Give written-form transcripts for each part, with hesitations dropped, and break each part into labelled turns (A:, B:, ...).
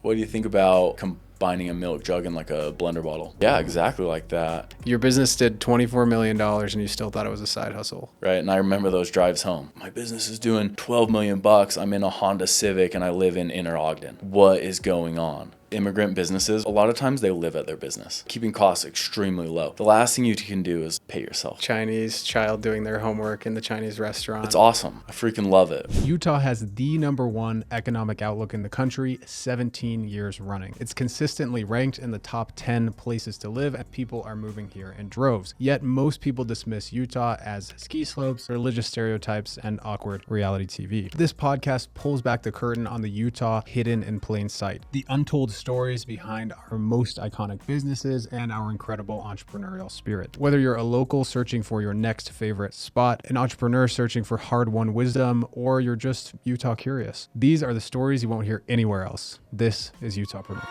A: What do you think about combining a milk jug in like a blender bottle? Yeah, exactly like that.
B: Your business did $24 million and you still thought it was a side hustle.
A: Right, and I remember those drives home. My business is doing $12 million. I'm in a Honda Civic and I live in Inner Ogden. What is going on? Immigrant businesses, a lot of times they live at their business, keeping costs extremely low. The last thing you can do is pay yourself.
B: Chinese child doing their homework in the Chinese restaurant.
A: It's awesome. I freaking love it.
C: Utah has the #1 economic outlook in the country, 17 years running. It's consistently ranked in the top 10 places to live, and people are moving here in droves. Yet most people dismiss Utah as ski slopes, religious stereotypes, and awkward reality TV. This podcast pulls back the curtain on the Utah hidden in plain sight, the untold stories behind our most iconic businesses and our incredible entrepreneurial spirit. Whether you're a local searching for your next favorite spot, an entrepreneur searching for hard-won wisdom, or you're just Utah curious, these are the stories you won't hear anywhere else. This is UtahPreneur.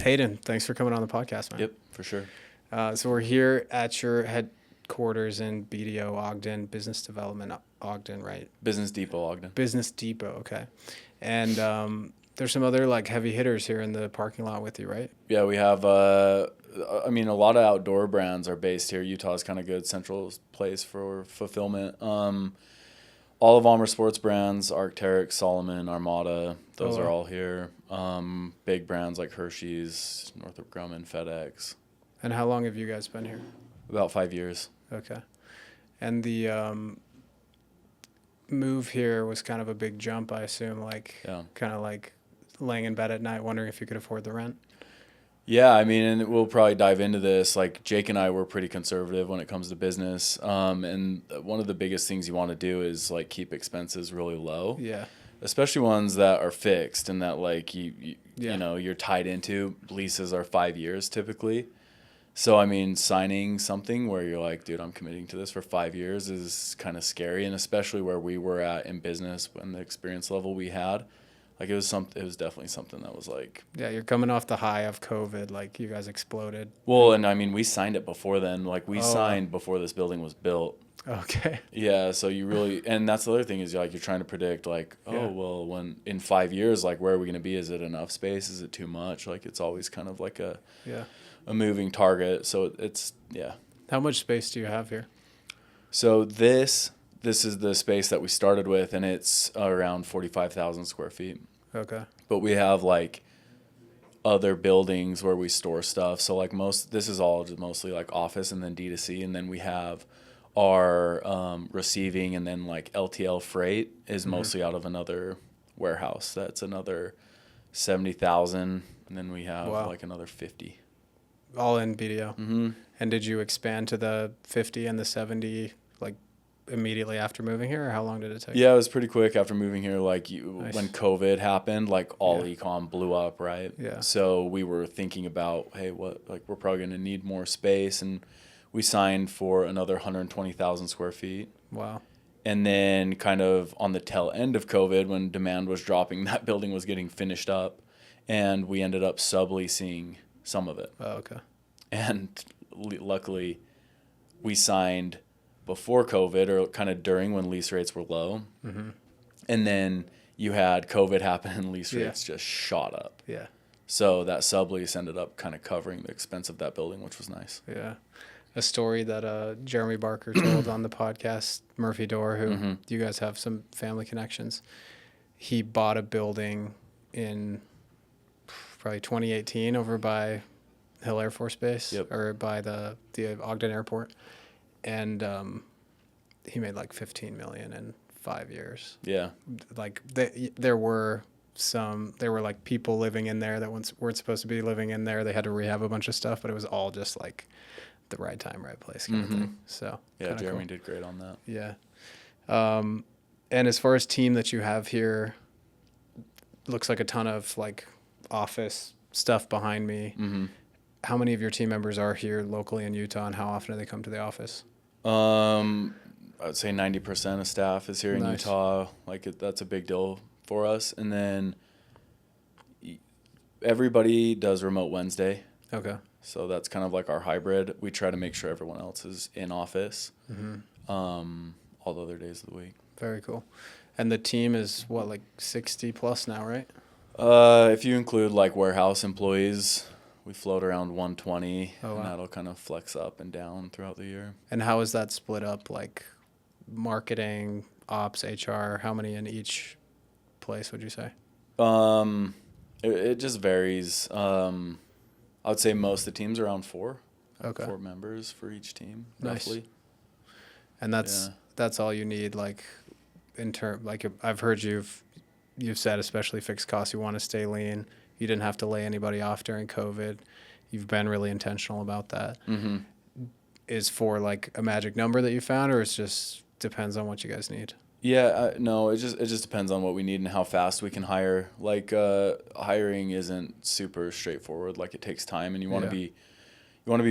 B: Hayden, thanks for coming on the podcast, man.
A: Yep, for sure.
B: So we're here at your headquarters in BDO Ogden, Business Development Ogden, right?
A: Business Depot, Ogden.
B: Business Depot, okay. And there's some other like heavy hitters here in the parking lot with you, right?
A: Yeah, we have, a lot of outdoor brands are based here. Utah's kind of good central place for fulfillment. All of Amer Sports brands, Arc'teryx, Solomon, Armada, those are all here. Big brands like Hershey's, Northrop Grumman, FedEx.
B: And how long have you guys been here?
A: About 5 years.
B: Okay. And the move here was kind of a big jump, I assume, kind of like laying in bed at night wondering if you could afford the rent.
A: Yeah, I mean, and we'll probably dive into this. Like, Jake and I were pretty conservative when it comes to business. And one of the biggest things you want to do is, like, keep expenses really low.
B: Yeah.
A: Especially ones that are fixed and that, like, you know, you're tied into. Leases are 5 years typically. So, I mean, signing something where you're like, dude, I'm committing to this for 5 years is kind of scary. And especially where we were at in business and the experience level we had. Like, it was definitely something that was like...
B: Yeah, you're coming off the high of COVID. Like, you guys exploded.
A: Well, and I mean, we signed it before then. Like, we signed before this building was built.
B: Okay.
A: Yeah, so you really... And that's the other thing is, like, you're trying to predict, like, well, when in 5 years, like, where are we going to be? Is it enough space? Is it too much? Like, it's always kind of like a moving target. So it's,
B: How much space do you have here?
A: So this is the space that we started with, and it's around 45,000 square feet.
B: Okay.
A: But we have, like, other buildings where we store stuff. So, like, this is all just mostly, like, office and then D2C. And then we have our receiving, and then, like, LTL freight is mostly out of another warehouse. That's another 70,000. And then we have, like, another 50.
B: All in BDO?
A: Mm-hmm.
B: And did you expand to the 50 and the 70, like, immediately after moving here, or how long did it take?
A: Yeah, it was pretty quick after moving here. Like,
B: Nice.
A: When COVID happened, like, all e-com blew up, right?
B: Yeah.
A: So we were thinking about, hey, we're probably going to need more space, and we signed for another 120,000 square feet.
B: Wow.
A: And then kind of on the tail end of COVID, when demand was dropping, that building was getting finished up, and we ended up subleasing some of it.
B: Oh, okay.
A: And luckily, we signed before COVID, or kind of during when lease rates were low. Mm-hmm. And then you had COVID happen and lease rates just shot up.
B: Yeah.
A: So that sublease ended up kind of covering the expense of that building, which was nice.
B: Yeah. A story that Jeremy Barker told on the podcast, Murphy Door, who you guys have some family connections. He bought a building in probably 2018 over by Hill Air Force Base, or by the Ogden Airport. And he made like $15 million in 5 years.
A: Yeah.
B: Like there were like people living in there that weren't supposed to be living in there. They had to rehab a bunch of stuff, but it was all just like the right time, right place kind of thing. So
A: yeah, Jeremy did great on that.
B: Yeah. And as far as team that you have here, looks like a ton of like office stuff behind me. Mm-hmm. How many of your team members are here locally in Utah, and how often do they come to the office?
A: I'd say 90% of staff is here in Utah. Like, that's a big deal for us. And then everybody does remote Wednesday.
B: Okay.
A: So that's kind of like our hybrid. We try to make sure everyone else is in office all the other days of the week.
B: Very cool. And the team is what, like 60 plus now, right?
A: If you include like warehouse employees, we float around 120,
B: Oh, wow.
A: and that'll kind of flex up and down throughout the year.
B: And how is that split up? Like marketing, ops, HR, how many in each place would you say?
A: It just varies. I would say most of the teams are around 4.
B: Okay.
A: 4 members for each team,
B: Nice.
A: roughly.
B: And that's all you need, like like I've heard you've said, especially fixed costs, you want to stay lean. You didn't have to lay anybody off during COVID. You've been really intentional about that.
A: Mm-hmm.
B: Is 4 like a magic number that you found, or it's just depends on what you guys need?
A: Yeah, no, it just depends on what we need and how fast we can hire. Like hiring isn't super straightforward. Like it takes time, and you want to be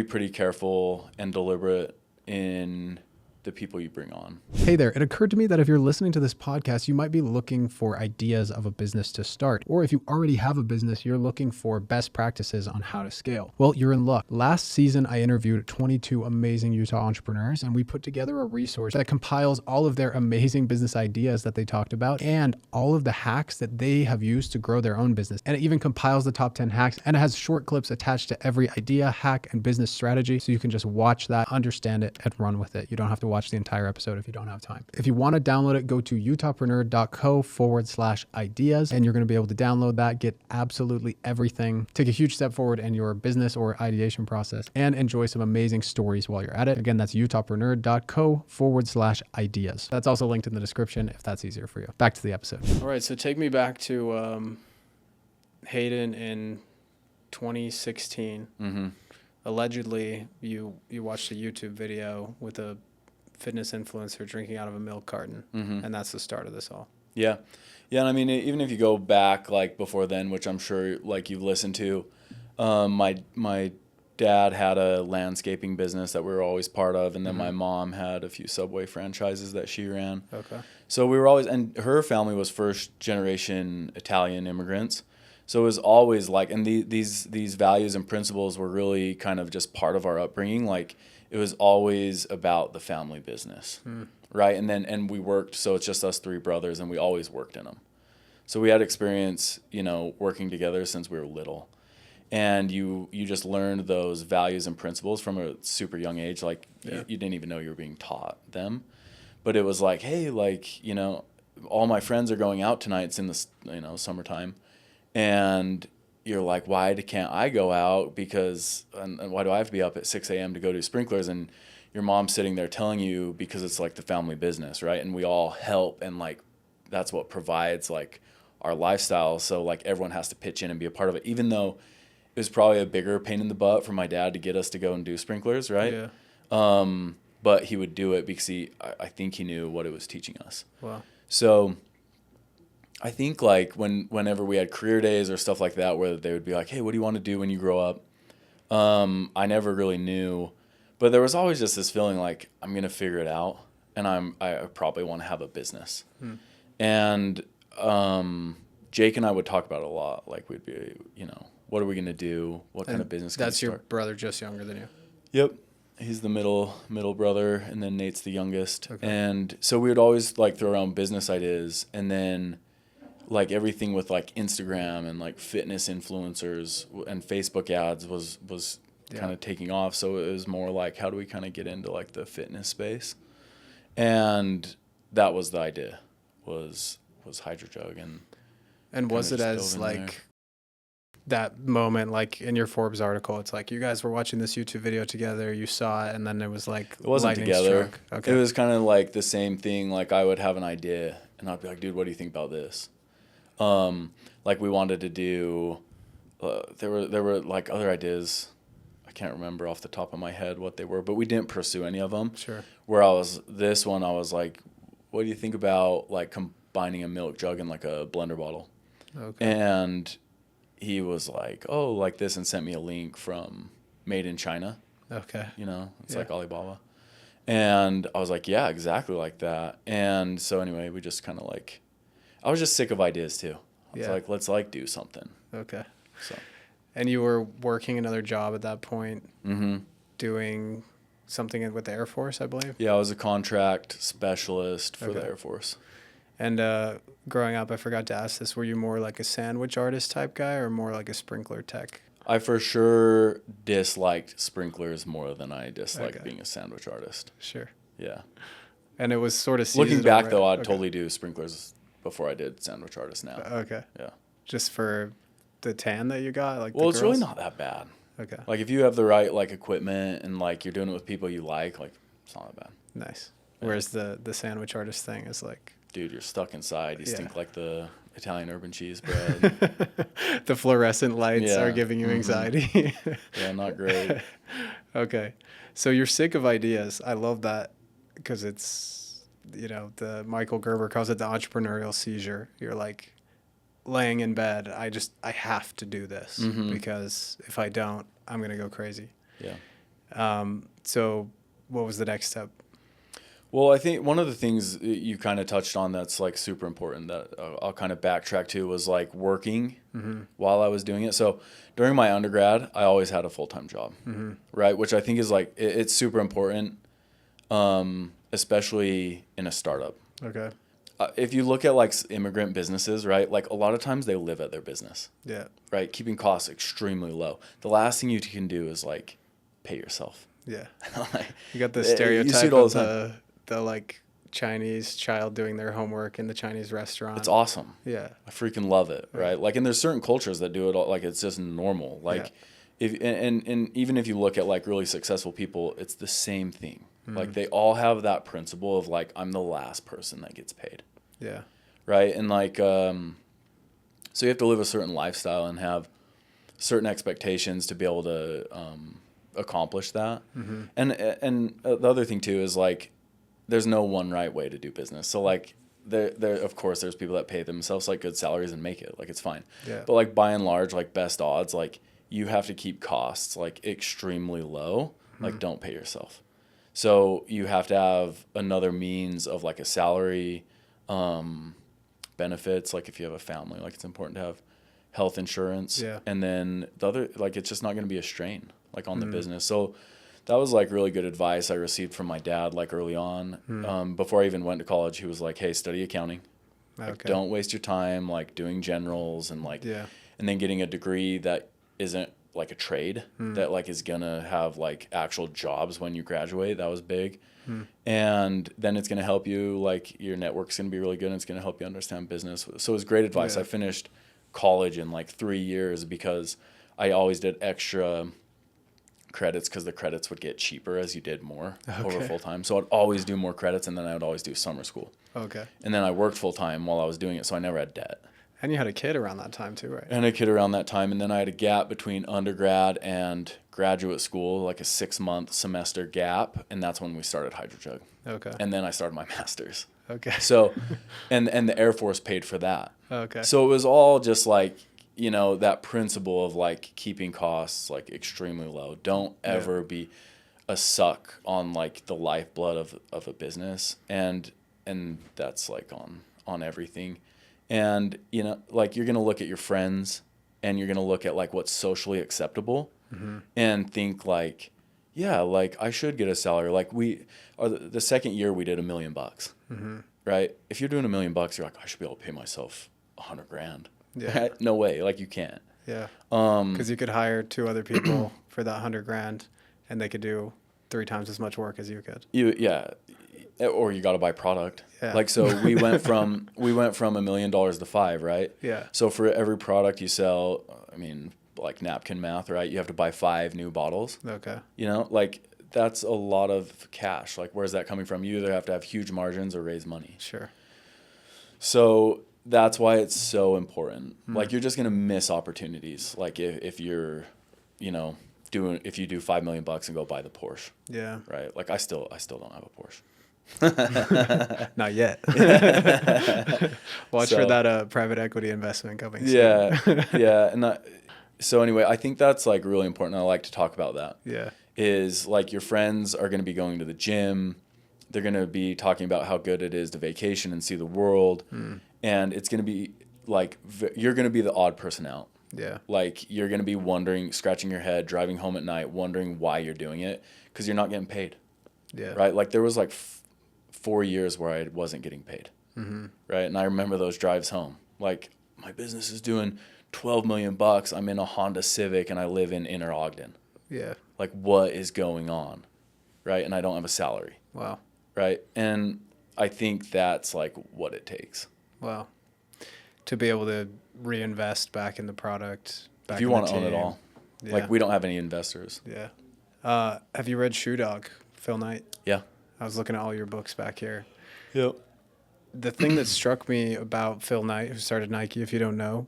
A: pretty careful and deliberate in the people you bring on.
C: Hey there, it occurred to me that if you're listening to this podcast, you might be looking for ideas of a business to start. Or if you already have a business, you're looking for best practices on how to scale. Well, you're in luck. Last season, I interviewed 22 amazing Utah entrepreneurs, and we put together a resource that compiles all of their amazing business ideas that they talked about and all of the hacks that they have used to grow their own business. And it even compiles the top 10 hacks, and it has short clips attached to every idea, hack, and business strategy. So you can just watch that, understand it, and run with it. You don't have to watch the entire episode if you don't have time. If you want to download it, go to utahpreneur.co/ideas, and you're going to be able to download that, get absolutely everything, take a huge step forward in your business or ideation process, and enjoy some amazing stories while you're at it. Again, that's utahpreneur.co/ideas. That's also linked in the description if that's easier for you. Back to the episode.
B: All right, so take me back to Hayden in 2016.
A: Mm-hmm.
B: Allegedly, you watched a YouTube video with a fitness influencer drinking out of a milk carton, and that's the start of this all.
A: Yeah. And I mean, even if you go back like before then, which I'm sure like you've listened to, my dad had a landscaping business that we were always part of, and then my mom had a few Subway franchises that she ran.
B: Okay.
A: So we were always, and her family was first generation Italian immigrants. So it was always like, and these values and principles were really kind of just part of our upbringing. Like it was always about the family business, right? And we worked, so it's just us 3 brothers, and we always worked in them. So we had experience, working together since we were little. And you just learned those values and principles from a super young age. Like you didn't even know you were being taught them. But it was like, hey, like, all my friends are going out tonight. It's in the, summertime. And you're like, why can't I go out? Because, and why do I have to be up at 6 a.m. to go do sprinklers? And your mom's sitting there telling you because it's like the family business, right? And we all help, and like that's what provides like our lifestyle. So like everyone has to pitch in and be a part of it, even though it was probably a bigger pain in the butt for my dad to get us to go and do sprinklers, right?
B: Yeah.
A: But he would do it because I think he knew what it was teaching us.
B: Wow.
A: So I think like whenever we had career days or stuff like that, where they would be like, hey, what do you want to do when you grow up? I never really knew, but there was always just this feeling like I'm going to figure it out, and I probably want to have a business. And Jake and I would talk about it a lot. Like we'd be, what are we going to do? What kind of business can we
B: That's your
A: start?
B: brother just younger than you?
A: Yep. He's the middle brother, and then Nate's the youngest.
B: Okay.
A: And so we would always like throw around business ideas, and then like everything with like Instagram and like fitness influencers and Facebook ads was kind of taking off. So it was more like, how do we kind of get into like the fitness space? And that was the idea, was Hydrojug.
B: And was it as like that moment, like in your Forbes article, it's like you guys were watching this YouTube video together, you saw it, and then it was like
A: it wasn't together.
B: Struck. Okay.
A: It was kind of like the same thing. Like I would have an idea, and I'd be like, dude, what do you think about this? Like we wanted to do, there were like other ideas. I can't remember off the top of my head what they were, but we didn't pursue any of them.
B: Sure.
A: Where I was like, what do you think about like combining a milk jug and like a blender bottle?
B: Okay.
A: And he was like, oh, like this, and sent me a link from Made in China.
B: Okay.
A: It's like Alibaba. And I was like, yeah, exactly like that. And so anyway, we just kind of like, I was just sick of ideas too. I was like, let's like do something.
B: Okay.
A: So.
B: And you were working another job at that point,
A: Mm-hmm.
B: doing something with the Air Force, I believe?
A: Yeah, I was a contract specialist for the
B: Okay.
A: Air Force.
B: And growing up, I forgot to ask this, were you more like a sandwich artist type guy or more like a sprinkler tech?
A: I for sure disliked sprinklers more than I disliked being a sandwich artist.
B: Sure.
A: Yeah.
B: And it was sort of
A: Looking back,
B: seasonal,
A: though,
B: right?
A: I'd totally do sprinklers before I did sandwich artist now.
B: Okay.
A: Yeah.
B: Just for the tan that you got? Like,
A: Well,
B: the
A: it's really
B: girls?
A: not that bad.
B: Okay.
A: Like, if you have the right, like, equipment and, like, you're doing it with people you like, it's not that bad.
B: Nice. Whereas the sandwich artist thing is like...
A: Dude, you're stuck inside. You
B: Yeah.
A: stink like the Italian urban cheese bread.
B: The fluorescent lights
A: Yeah.
B: are giving you anxiety.
A: Yeah, not great.
B: Okay. So you're sick of ideas. I love that because it's, the Michael Gerber calls it the entrepreneurial seizure. You're like laying in bed. I have to do this because if I don't, I'm going to go crazy.
A: Yeah.
B: So what was the next step?
A: Well, I think one of the things you kind of touched on that's like super important that I'll kind of backtrack to was like working while I was doing it. So during my undergrad, I always had a full-time job, right? Which I think is like, it's super important, especially in a startup.
B: Okay.
A: If you look at like immigrant businesses, right? Like a lot of times they live at their business,
B: Yeah.
A: right? Keeping costs extremely low. The last thing you can do is like pay yourself.
B: Yeah.
A: Like,
B: You got the
A: you see
B: stereotype
A: it all
B: of
A: the time.
B: the like Chinese child doing their homework in the Chinese restaurant.
A: It's awesome.
B: Yeah.
A: I freaking love it, right? Like, and there's certain cultures that do it all, like it's just normal. Like, if and even if you look at like really successful people, it's the same thing. Like they all have that principle of like, I'm the last person that gets paid.
B: Yeah.
A: Right. And like, so you have to live a certain lifestyle and have certain expectations to be able to accomplish that. And the other thing too is like, there's no one right way to do business. So like there of course there's people that pay themselves like good salaries and make it, like it's fine.
B: Yeah.
A: But like by and large, like best odds, like you have to keep costs like extremely low. Like don't pay yourself. So you have to have another means of like a salary, benefits. Like if you have a family, like it's important to have health insurance.
B: Yeah.
A: And then the other, like it's just not going to be a strain like on the business. So that was like really good advice I received from my dad like early on. Before I even went to college, he was like, hey, study accounting. Like,
B: Okay.
A: don't waste your time like doing generals and like, and then getting a degree that isn't like a trade that like is gonna have like actual jobs when you graduate. That was big. And then it's gonna help you, like your network's gonna be really good and it's gonna help you understand business. So it was great advice.
B: Yeah.
A: I finished college in like 3 years because I always did extra credits because the credits would get cheaper as you did more over full time. So I'd always do more credits and then I would always do summer school.
B: Okay.
A: And then I worked full time while I was doing it, so I never had debt.
B: And you had a kid around that time too, right?
A: And a kid around that time, and then I had a gap between undergrad and graduate school, like a 6-month semester gap, and that's when we started Hydrojug.
B: Okay.
A: And then I started my master's.
B: Okay.
A: So, and the Air Force paid for that.
B: Okay.
A: So it was all just like, that principle of like keeping costs like extremely low. Don't ever be a suck on like the lifeblood of a business, and that's like on everything. And, like you're going to look at your friends and you're going to look at like what's socially acceptable and think like, yeah, like I should get a salary. Like the second year we did $1 million, right? If you're doing $1 million, you're like, I should be able to pay myself $100,000.
B: Yeah.
A: No way. Like you can't.
B: Yeah. Because you could hire 2 other people for that $100,000 and they could do 3 times as much work as you could.
A: Or you got to buy product.
B: Yeah.
A: Like, so we went from $1 million to 5, right?
B: Yeah.
A: So for every product you sell, I mean, like napkin math, right? You have to buy 5 new bottles.
B: Okay.
A: Like that's a lot of cash. Like, where's that coming from? You either have to have huge margins or raise money.
B: Sure.
A: So that's why it's so important. Like, you're just going to miss opportunities. Like if you're, if you do $5 million and go buy the Porsche.
B: Yeah.
A: Right. Like I still don't have a Porsche.
B: Not yet. Watch for that private equity investment coming soon.
A: Yeah. And so anyway, I think that's like really important. I like to talk about that.
B: Yeah.
A: Is like your friends are going to be going to the gym. They're going to be talking about how good it is to vacation and see the world. And it's going to be like, you're going to be the odd person out.
B: Yeah.
A: Like you're going to be wondering, scratching your head, driving home at night, wondering why you're doing it because you're not getting paid.
B: Yeah.
A: Right. Like there was like 4 years where I wasn't getting paid. right? And I remember those drives home. Like, my business is doing $12 million. I'm in a Honda Civic and I live in Inner Ogden.
B: Yeah.
A: Like, what is going on, right? And I don't have a salary.
B: Wow.
A: Right? And I think that's like what it takes.
B: Wow. To be able to reinvest back in the product. Back
A: If you want to own it all.
B: Yeah.
A: Like, we don't have any investors.
B: Yeah. Have you read Shoe Dog, Phil Knight?
A: Yeah.
B: I was looking at all your books back here.
A: Yep.
B: The thing that struck me about Phil Knight, who started Nike, if you don't know,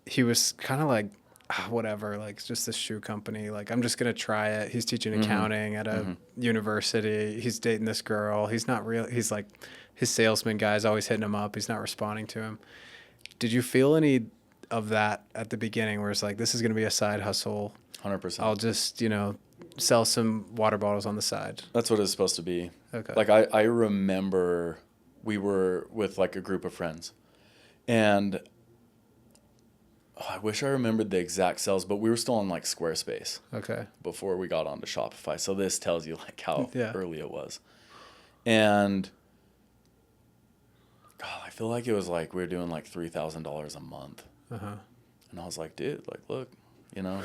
B: he was kind of like, whatever, like, it's just this shoe company. Like, I'm just going to try it. He's teaching accounting at a university. He's dating this girl. He's not real. He's like, his salesman guy's always hitting him up. He's not responding to him. Did you feel any of that at the beginning where it's like, this is going to be a side hustle?
A: 100%.
B: I'll just, sell some water bottles on the side.
A: That's what it's supposed to be.
B: Okay.
A: Like, I remember we were with like a group of friends, and I wish I remembered the exact sales, but we were still on like Squarespace.
B: Okay.
A: Before we got onto Shopify. So this tells you like how
B: Yeah.
A: early it was. And God, I feel like it was like we were doing like $3,000 a month.
B: Uh-huh.
A: And I was like, dude, like, look,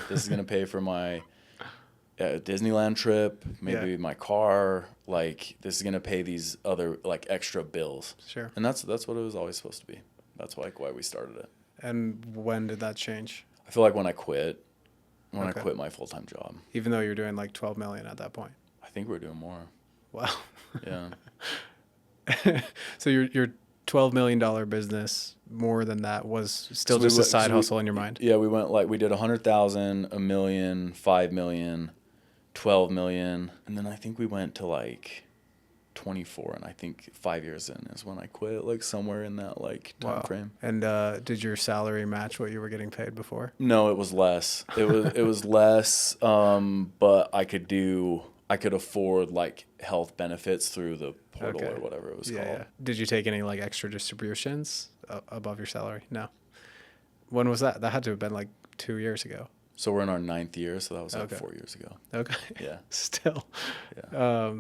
A: this is going to pay for my Disneyland trip, maybe my car. Like, this is going to pay these other like extra bills.
B: Sure.
A: And that's what it was always supposed to be. That's like why we started it.
B: And when did that change?
A: I feel like when I quit
B: Okay.
A: I quit my full-time job.
B: Even though you're doing like 12 million at that point.
A: I think we're doing more.
B: Wow.
A: Yeah.
B: So your $12 million business, more than that, was still just a side hustle in your mind?
A: Yeah, we went like, we did 100,000, $1 million, $5 million, 12 million. And then I think we went to like 24, and I think 5 years in is when I quit, like somewhere in that like time frame.
B: And did your salary match what you were getting paid before?
A: No, it was less. It was less, but I could afford like health benefits through the portal or whatever it was called.
B: Yeah. Did you take any like extra distributions above your salary? No. When was that? That had to have been like 2 years ago.
A: So we're in our 9th year, so that was like
B: Okay.
A: 4 years ago.
B: Okay.
A: Yeah.
B: Still.
A: Yeah.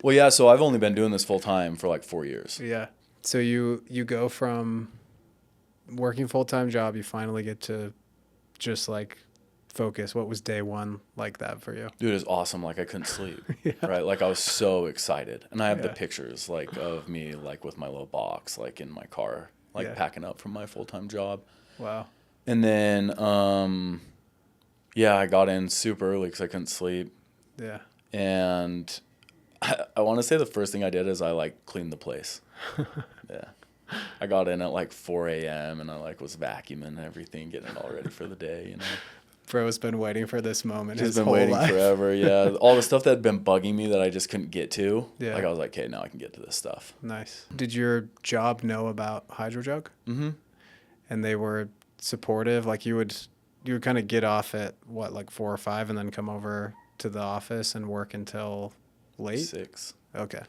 B: Well,
A: yeah, so I've only been doing this full time for like 4 years.
B: Yeah. So you go from working full-time job, you finally get to just like focus. What was day one like that for you?
A: Dude, it was awesome. Like, I couldn't sleep.
B: Yeah.
A: Right? Like, I was so excited. And I have the
B: Yeah.
A: pictures like of me like with my little box like in my car, like
B: Yeah.
A: packing up from my full-time job.
B: Wow.
A: And then I got in super early because I couldn't sleep.
B: Yeah.
A: And I want to say the first thing I did is I like cleaned the place. Yeah. I got in at like 4 a.m. and I like was vacuuming and everything, getting it all ready for the day,
B: Bro's been waiting for this moment
A: He's
B: his
A: been
B: whole
A: waiting
B: life.
A: forever, yeah. All the stuff that had been bugging me that I just couldn't get to.
B: Yeah.
A: Like, I was like, okay, now I can get to this stuff.
B: Nice. Did your job know about Hydrojug?
A: Mm-hmm.
B: And they were supportive? Like, you would kind of get off at what, like 4 or 5, and then come over to the office and work until late?
A: 6.
B: Okay.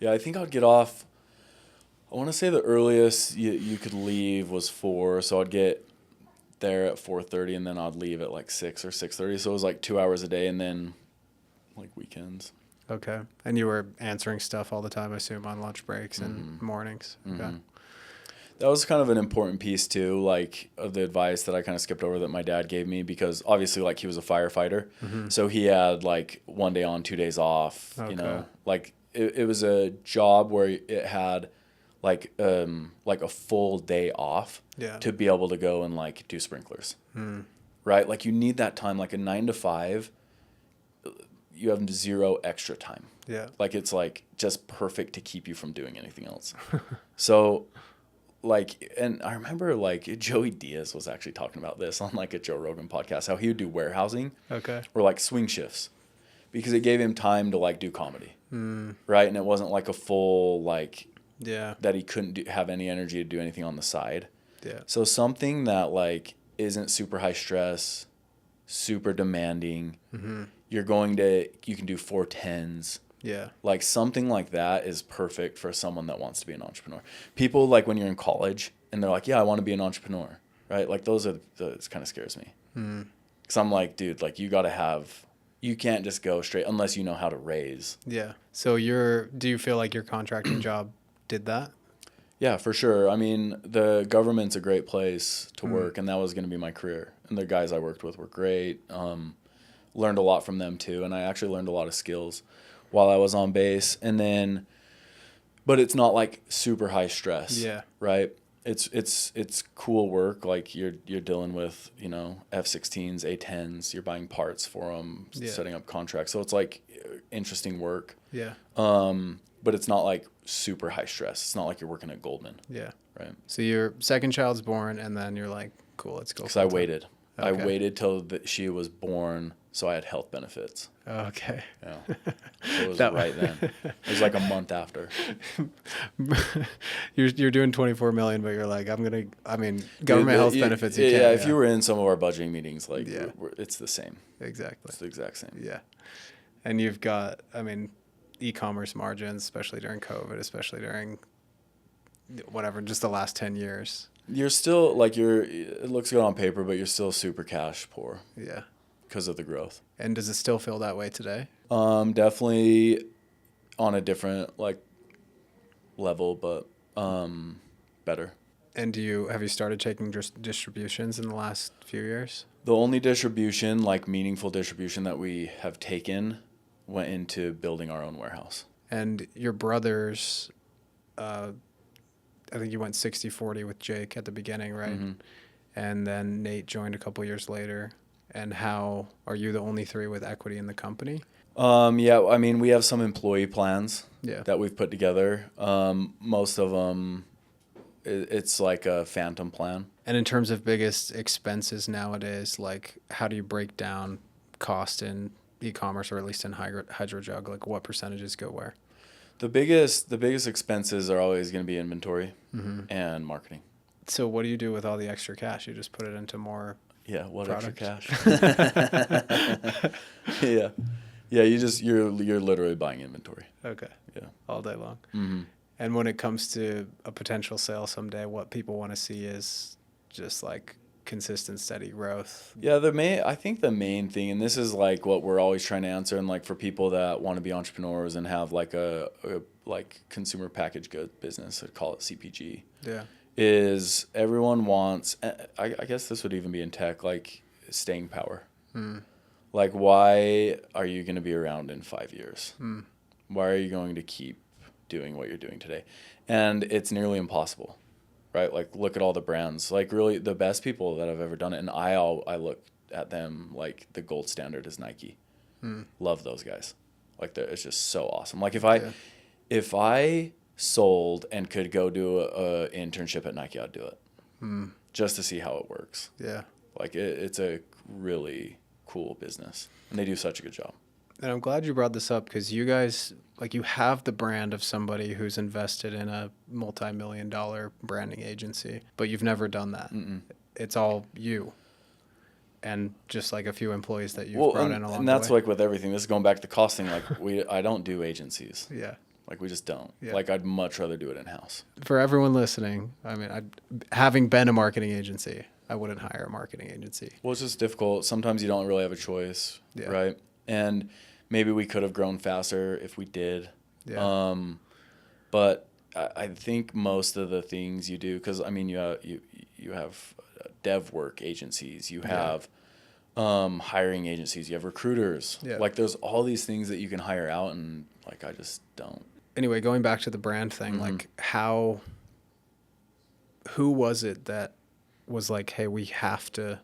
A: Yeah, I think I'd get off. I want to say the earliest you could leave was 4, so I'd get there at 4:30, and then I'd leave at like 6 or 6:30. So it was like 2 hours a day, and then like weekends.
B: Okay. And you were answering stuff all the time, I assume, on lunch breaks and mornings. Okay.
A: Mm-hmm. That was kind of an important piece too, like of the advice that I kind of skipped over that my dad gave me, because obviously like he was a firefighter. So he had like 1 day on, 2 days off,
B: Okay.
A: like it was a job where it had like a full day off to be able to go and like do sprinklers. Right? Like, you need that time, like a 9 to 5, you have 0 extra time.
B: Yeah.
A: Like, it's like just perfect to keep you from doing anything else. So like, and I remember like Joey Diaz was actually talking about this on like a Joe Rogan podcast, how he would do warehousing or like swing shifts because it gave him time to like do comedy. Right. And it wasn't like a full, like, that he couldn't have any energy to do anything on the side.
B: Yeah.
A: So something that like isn't super high stress, super demanding, you can do 410s.
B: Yeah. Like,
A: something like that is perfect for someone that wants to be an entrepreneur. People, like, when you're in college and they're like, yeah, I want to be an entrepreneur, right? Like, it kind of scares me. Because I'm like, dude, like, you got to have you can't just go straight unless you know how to raise.
B: Yeah. So do you feel like your contracting job did that?
A: Yeah, for sure. I mean, the government's a great place to work, and that was going to be my career. And the guys I worked with were great. Learned a lot from them too, and I actually learned a lot of skills while I was on base. And then, but it's not like super high stress.
B: Yeah.
A: Right. It's cool work. Like you're dealing with, you know, F-16s, A-10s. You're buying parts for them, setting up contracts. So it's like interesting work.
B: Yeah.
A: But it's not like super high stress. It's not like you're working at Goldman.
B: Yeah.
A: Right.
B: So your second child's born, and then you're like, cool, let's go.
A: Because I waited.
B: Okay.
A: I waited till she was born, so I had health benefits.
B: Okay.
A: Yeah. So it was right then. It was like a month after.
B: You're doing 24 million, but you're like, government health benefits.
A: Yeah, if you were in some of our budgeting meetings, like it's the same.
B: Exactly.
A: It's the exact same.
B: Yeah. And you've got, e-commerce margins, especially during COVID, especially during whatever, just the last 10 years.
A: You're still like it looks good on paper, but you're still super cash poor.
B: Yeah.
A: Because of the growth.
B: And does it still feel that way today?
A: Definitely on a different like level, but better.
B: And have you started taking distributions in the last few years?
A: The only distribution, like meaningful distribution that we have taken, went into building our own warehouse.
B: And your brothers, I think you went 60-40 with Jake at the beginning, right?
A: Mm-hmm.
B: And then Nate joined a couple years later. And how are you the only three with equity in the company?
A: Yeah, I mean, we have some employee plans that we've put together. Most of them, it's like a phantom plan.
B: And in terms of biggest expenses nowadays, like how do you break down cost in e-commerce, or at least in Hydrojug? Like what percentages go where?
A: The biggest expenses are always going to be inventory and marketing.
B: So what do you do with all the extra cash? You just put it into more
A: what
B: product?
A: Extra cash? Yeah. You're literally buying inventory.
B: Okay.
A: Yeah.
B: All day long.
A: Mm-hmm.
B: And when it comes to a potential sale someday, what people want to see is just like consistent, steady growth.
A: Yeah, I think the main thing, and this is like what we're always trying to answer, and like for people that want to be entrepreneurs and have like a like consumer packaged goods business, I'd call it CPG.
B: Yeah.
A: Is everyone wants, I guess this would even be in tech, like staying power. Like, why are you going to be around in 5 years? Why are you going to keep doing what you're doing today? And it's nearly impossible, right? Like, look at all the brands. Like, really, the best people that have ever done it, and I look at them like the gold standard is Nike. Love those guys. Like, it's just so awesome. Like, if I sold and could go do a internship at Nike, I'd do it just to see how it works.
B: Yeah.
A: Like it's a really cool business, and they do such a good job.
B: And I'm glad you brought this up because you guys, like, you have the brand of somebody who's invested in a multi-million-dollar branding agency, but you've never done that. It's all you and just like a few employees that you've brought in along the way.
A: And that's like with everything. This is going back to costing. Like I don't do agencies.
B: Yeah.
A: Like we just don't.
B: Yeah.
A: Like I'd much rather do it in-house.
B: For everyone listening, having been a marketing agency, I wouldn't hire a marketing agency.
A: Well, it's just difficult. Sometimes you don't really have a choice, right? And maybe we could have grown faster if we did.
B: Yeah.
A: But I think most of the things you do, because I mean, you have dev work agencies, you have hiring agencies, you have recruiters.
B: Yeah.
A: Like there's all these things that you can hire out, and like I just don't.
B: Anyway, going back to the brand thing, like who was it that was like, hey, we have to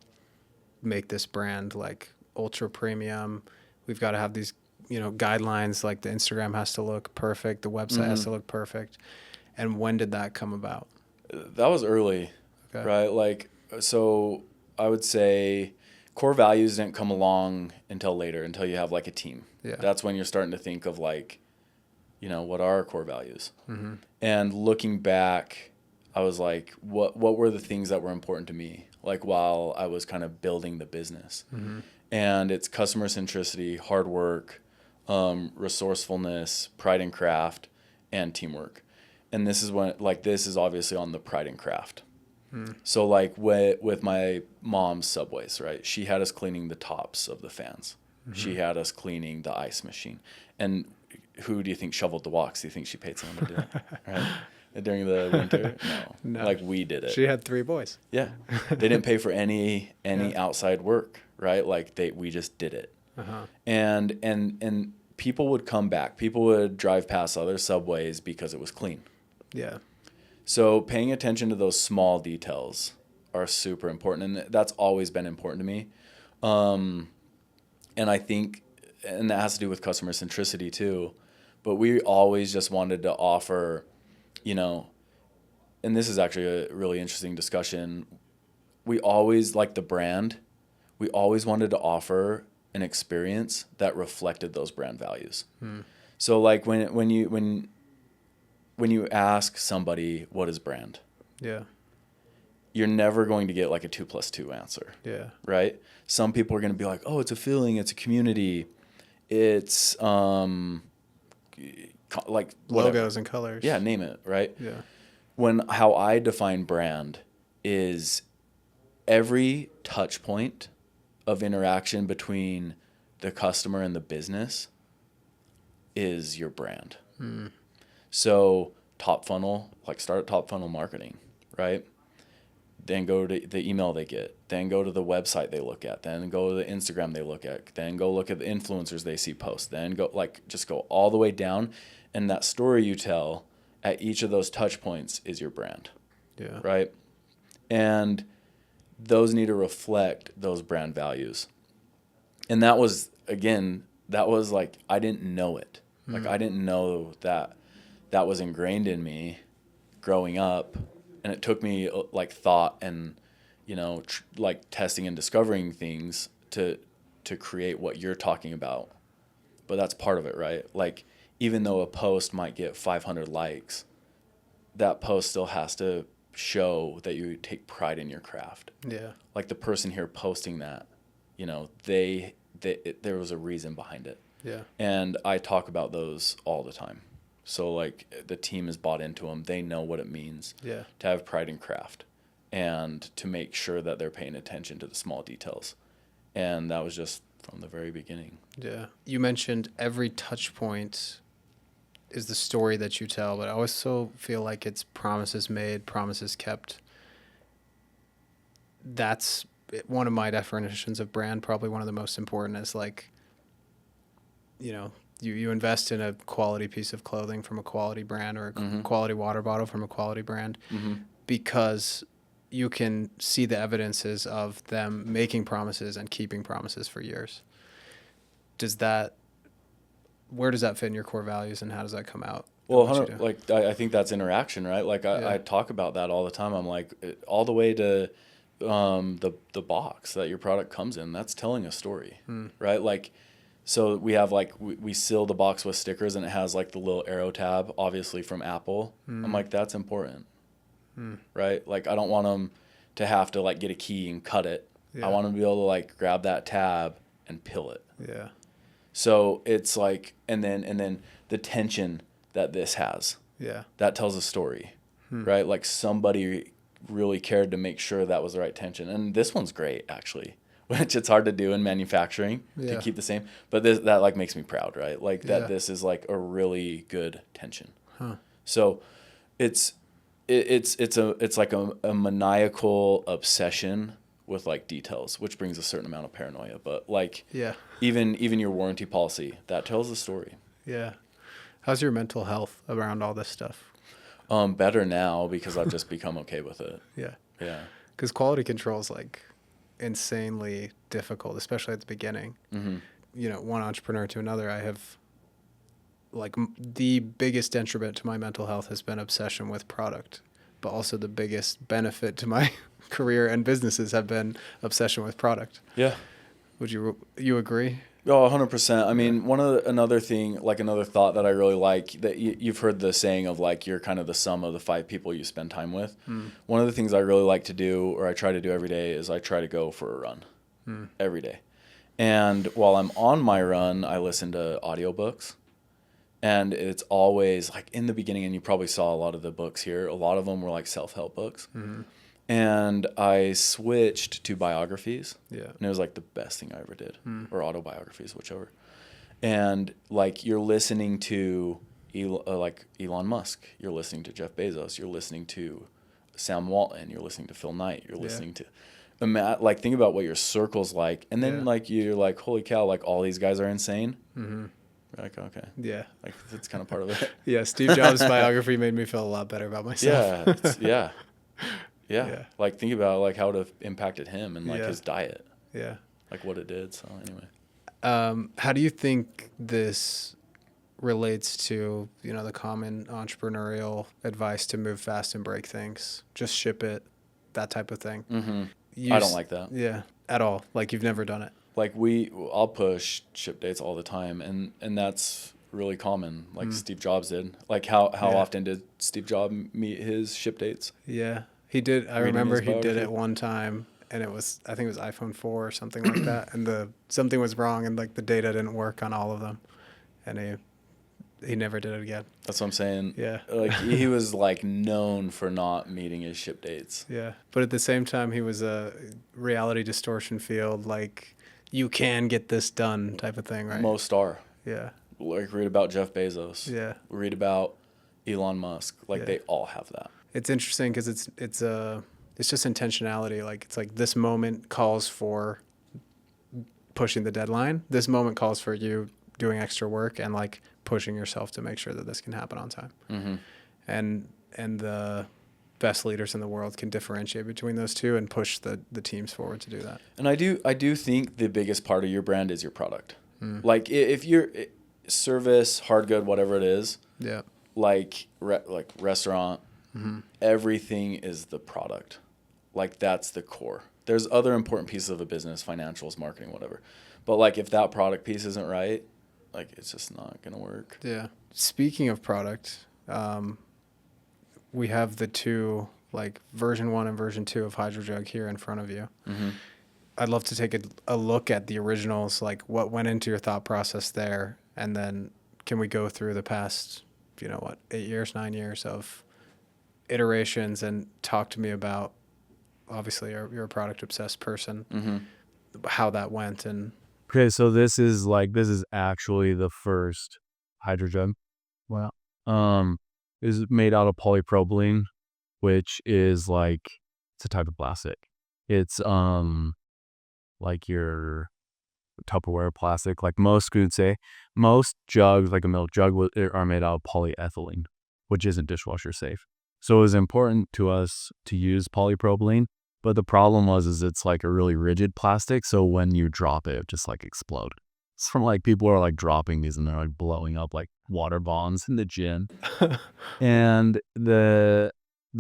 B: make this brand like ultra premium. We've got to have these, guidelines, like the Instagram has to look perfect. The website has to look perfect. And when did that come about?
A: That was early, right? Like, so I would say core values didn't come along until later, until you have like a team.
B: Yeah.
A: That's when you're starting to think of like, what are our core values? And looking back, I was like, what were the things that were important to me? Like while I was kind of building the business. And it's customer centricity, hard work, resourcefulness, pride and craft, and teamwork. And this is this is obviously on the pride and craft. So like with my mom's Subways, right? She had us cleaning the tops of the fans. She had us cleaning the ice machine. And who do you think shoveled the walks? Do you think she paid someone to do it? Right? During the winter? No. Like, we did it.
B: She had 3 boys.
A: Yeah. They didn't pay for any outside work, right? Like, we just did it.
B: Uh-huh.
A: And people would come back. People would drive past other Subways because it was clean.
B: Yeah.
A: So paying attention to those small details are super important, and that's always been important to me. And I think, and that has to do with customer centricity too, but we always just wanted to offer, you know, and this is actually a really interesting discussion. We always, like the brand, we always wanted to offer an experience that reflected those brand values. So like when you ask somebody what is brand,
B: Yeah.
A: you're never going to get like a 2 + 2 answer.
B: Yeah.
A: Right? Some people are going to be like, oh, it's a feeling, it's a community, it's like whatever.
B: Logos and colors.
A: Yeah, name it, right?
B: Yeah.
A: How I define brand is every touch point of interaction between the customer and the business is your brand. So top funnel, like start at top funnel marketing, right? Then go to the email they get, then go to the website they look at, then go to the Instagram they look at, then go look at the influencers they see post, then just go all the way down. And that story you tell at each of those touch points is your brand.
B: Yeah.
A: Right? And those need to reflect those brand values. And that was like, I didn't know it. Like, I didn't know that was ingrained in me growing up. And it took me like thought and, you know, like testing and discovering things to create what you're talking about. But that's part of it, right? Like, even though a post might get 500 likes, that post still has to show that you take pride in your craft.
B: Yeah.
A: Like the person here posting that, you know, there was a reason behind it.
B: Yeah.
A: And I talk about those all the time. So like the team is bought into them. They know what it means
B: Yeah.
A: to have pride in craft and to make sure that they're paying attention to the small details. And that was just from the very beginning.
B: Yeah. You mentioned every touch point is the story that you tell, but I also feel like it's promises made, promises kept. That's one of my definitions of brand, probably one of the most important is like, you know, you invest in a quality piece of clothing from a quality brand or a quality water bottle from a quality brand because you can see the evidences of them making promises and keeping promises for years. Where does that fit in your core values and how does that come out?
A: Well, I think that's interaction, right? Like I talk about that all the time. I'm like, all the way to the box that your product comes in, that's telling a story, right? Like, so we have like, we seal the box with stickers and it has like the little arrow tab, obviously from Apple. I'm like, that's important, right? Like, I don't want them to have to like get a key and cut it.
B: Yeah.
A: I want them to be able to like grab that tab and pill it.
B: Yeah.
A: So it's like, and then the tension that this has, that tells a story, right? Like somebody really cared to make sure that was the right tension. And this one's great, actually, which it's hard to do in manufacturing to keep the same. But that like makes me proud, right? Like that this is like a really good tension. So it's like a maniacal obsession with like details, which brings a certain amount of paranoia. But like even your warranty policy, that tells a story.
B: Yeah. How's your mental health around all this stuff?
A: Better now because I've just become okay with it.
B: Yeah.
A: Yeah.
B: Because quality control is like insanely difficult, especially at the beginning. You know, one entrepreneur to another, I have like the biggest detriment to my mental health has been obsession with product, but also the biggest benefit to my career and businesses have been obsession with product.
A: Yeah.
B: Would you agree?
A: Oh, 100%. I mean, another thing, like another thought that I really like, that you've heard the saying of like, you're kind of the sum of the 5 people you spend time with. One of the things I really like to do, or I try to do every day, is I try to go for a run every day. And while I'm on my run, I listen to audiobooks. And it's always like in the beginning, and you probably saw a lot of the books here, a lot of them were like self-help books. And I switched to biographies.
B: Yeah.
A: And it was like the best thing I ever did, or autobiographies, whichever. And like you're listening to like Elon Musk, you're listening to Jeff Bezos, you're listening to Sam Walton, you're listening to Phil Knight, you're listening to like think about what your circle's like, and then like you're like, holy cow, like all these guys are insane. You're like, okay,
B: Yeah.
A: like that's kind of part of it.
B: Yeah. Steve Jobs' biography made me feel a lot better about myself.
A: Yeah. Like think about like how it have impacted him and like
B: Yeah.
A: his diet,
B: Yeah.
A: like what it did. So anyway.
B: How do you think this relates to, you know, the common entrepreneurial advice to move fast and break things, just ship it, that type of thing?
A: I don't like that.
B: Yeah, at all. Like you've never done it.
A: Like I'll push ship dates all the time, and that's really common. Like Steve Jobs did. Like how often did Steve Jobs meet his ship dates?
B: Yeah, he did. I
A: Reading
B: remember
A: his
B: he did
A: biography?
B: it one time, and I think it was iPhone 4 or something like that, and something was wrong, and like the data didn't work on all of them, and he never did it again.
A: That's what I'm saying.
B: Yeah.
A: Like he was like known for not meeting his ship dates.
B: Yeah, but at the same time, he was a reality distortion field, like you can get this done type of thing, right?
A: Most are.
B: Yeah.
A: Like read about Jeff Bezos.
B: Yeah.
A: Read about Elon Musk. Like they all have that.
B: It's interesting because it's just intentionality. Like it's like this moment calls for pushing the deadline. This moment calls for you doing extra work and like pushing yourself to make sure that this can happen on time. And the best leaders in the world can differentiate between those two and push the teams forward to do that.
A: And I do think the biggest part of your brand is your product. Like if you're service, hard good, whatever it is,
B: Yeah.
A: like restaurant, everything is the product. Like that's the core. There's other important pieces of a business, financials, marketing, whatever. But like if that product piece isn't right, like it's just not gonna work.
B: Yeah. Speaking of product, we have the two, like version 1 and version 2 of Hydrojug here in front of you. I'd love to take a look at the originals, like what went into your thought process there, and then can we go through the past, 8 years, 9 years of iterations and talk to me about, obviously you're a product obsessed person, how that went. And
D: Okay, so this is actually the first Hydrojug. Wow. Is made out of polypropylene, which is like it's a type of plastic. It's like your Tupperware plastic. Like most would say, most jugs, like a milk jug, are made out of polyethylene, which isn't dishwasher safe. So it was important to us to use polypropylene. But the problem is it's like a really rigid plastic. So when you drop it, it just like explode. It's from like people are like dropping these and they're like blowing up like water bombs in the gym. And the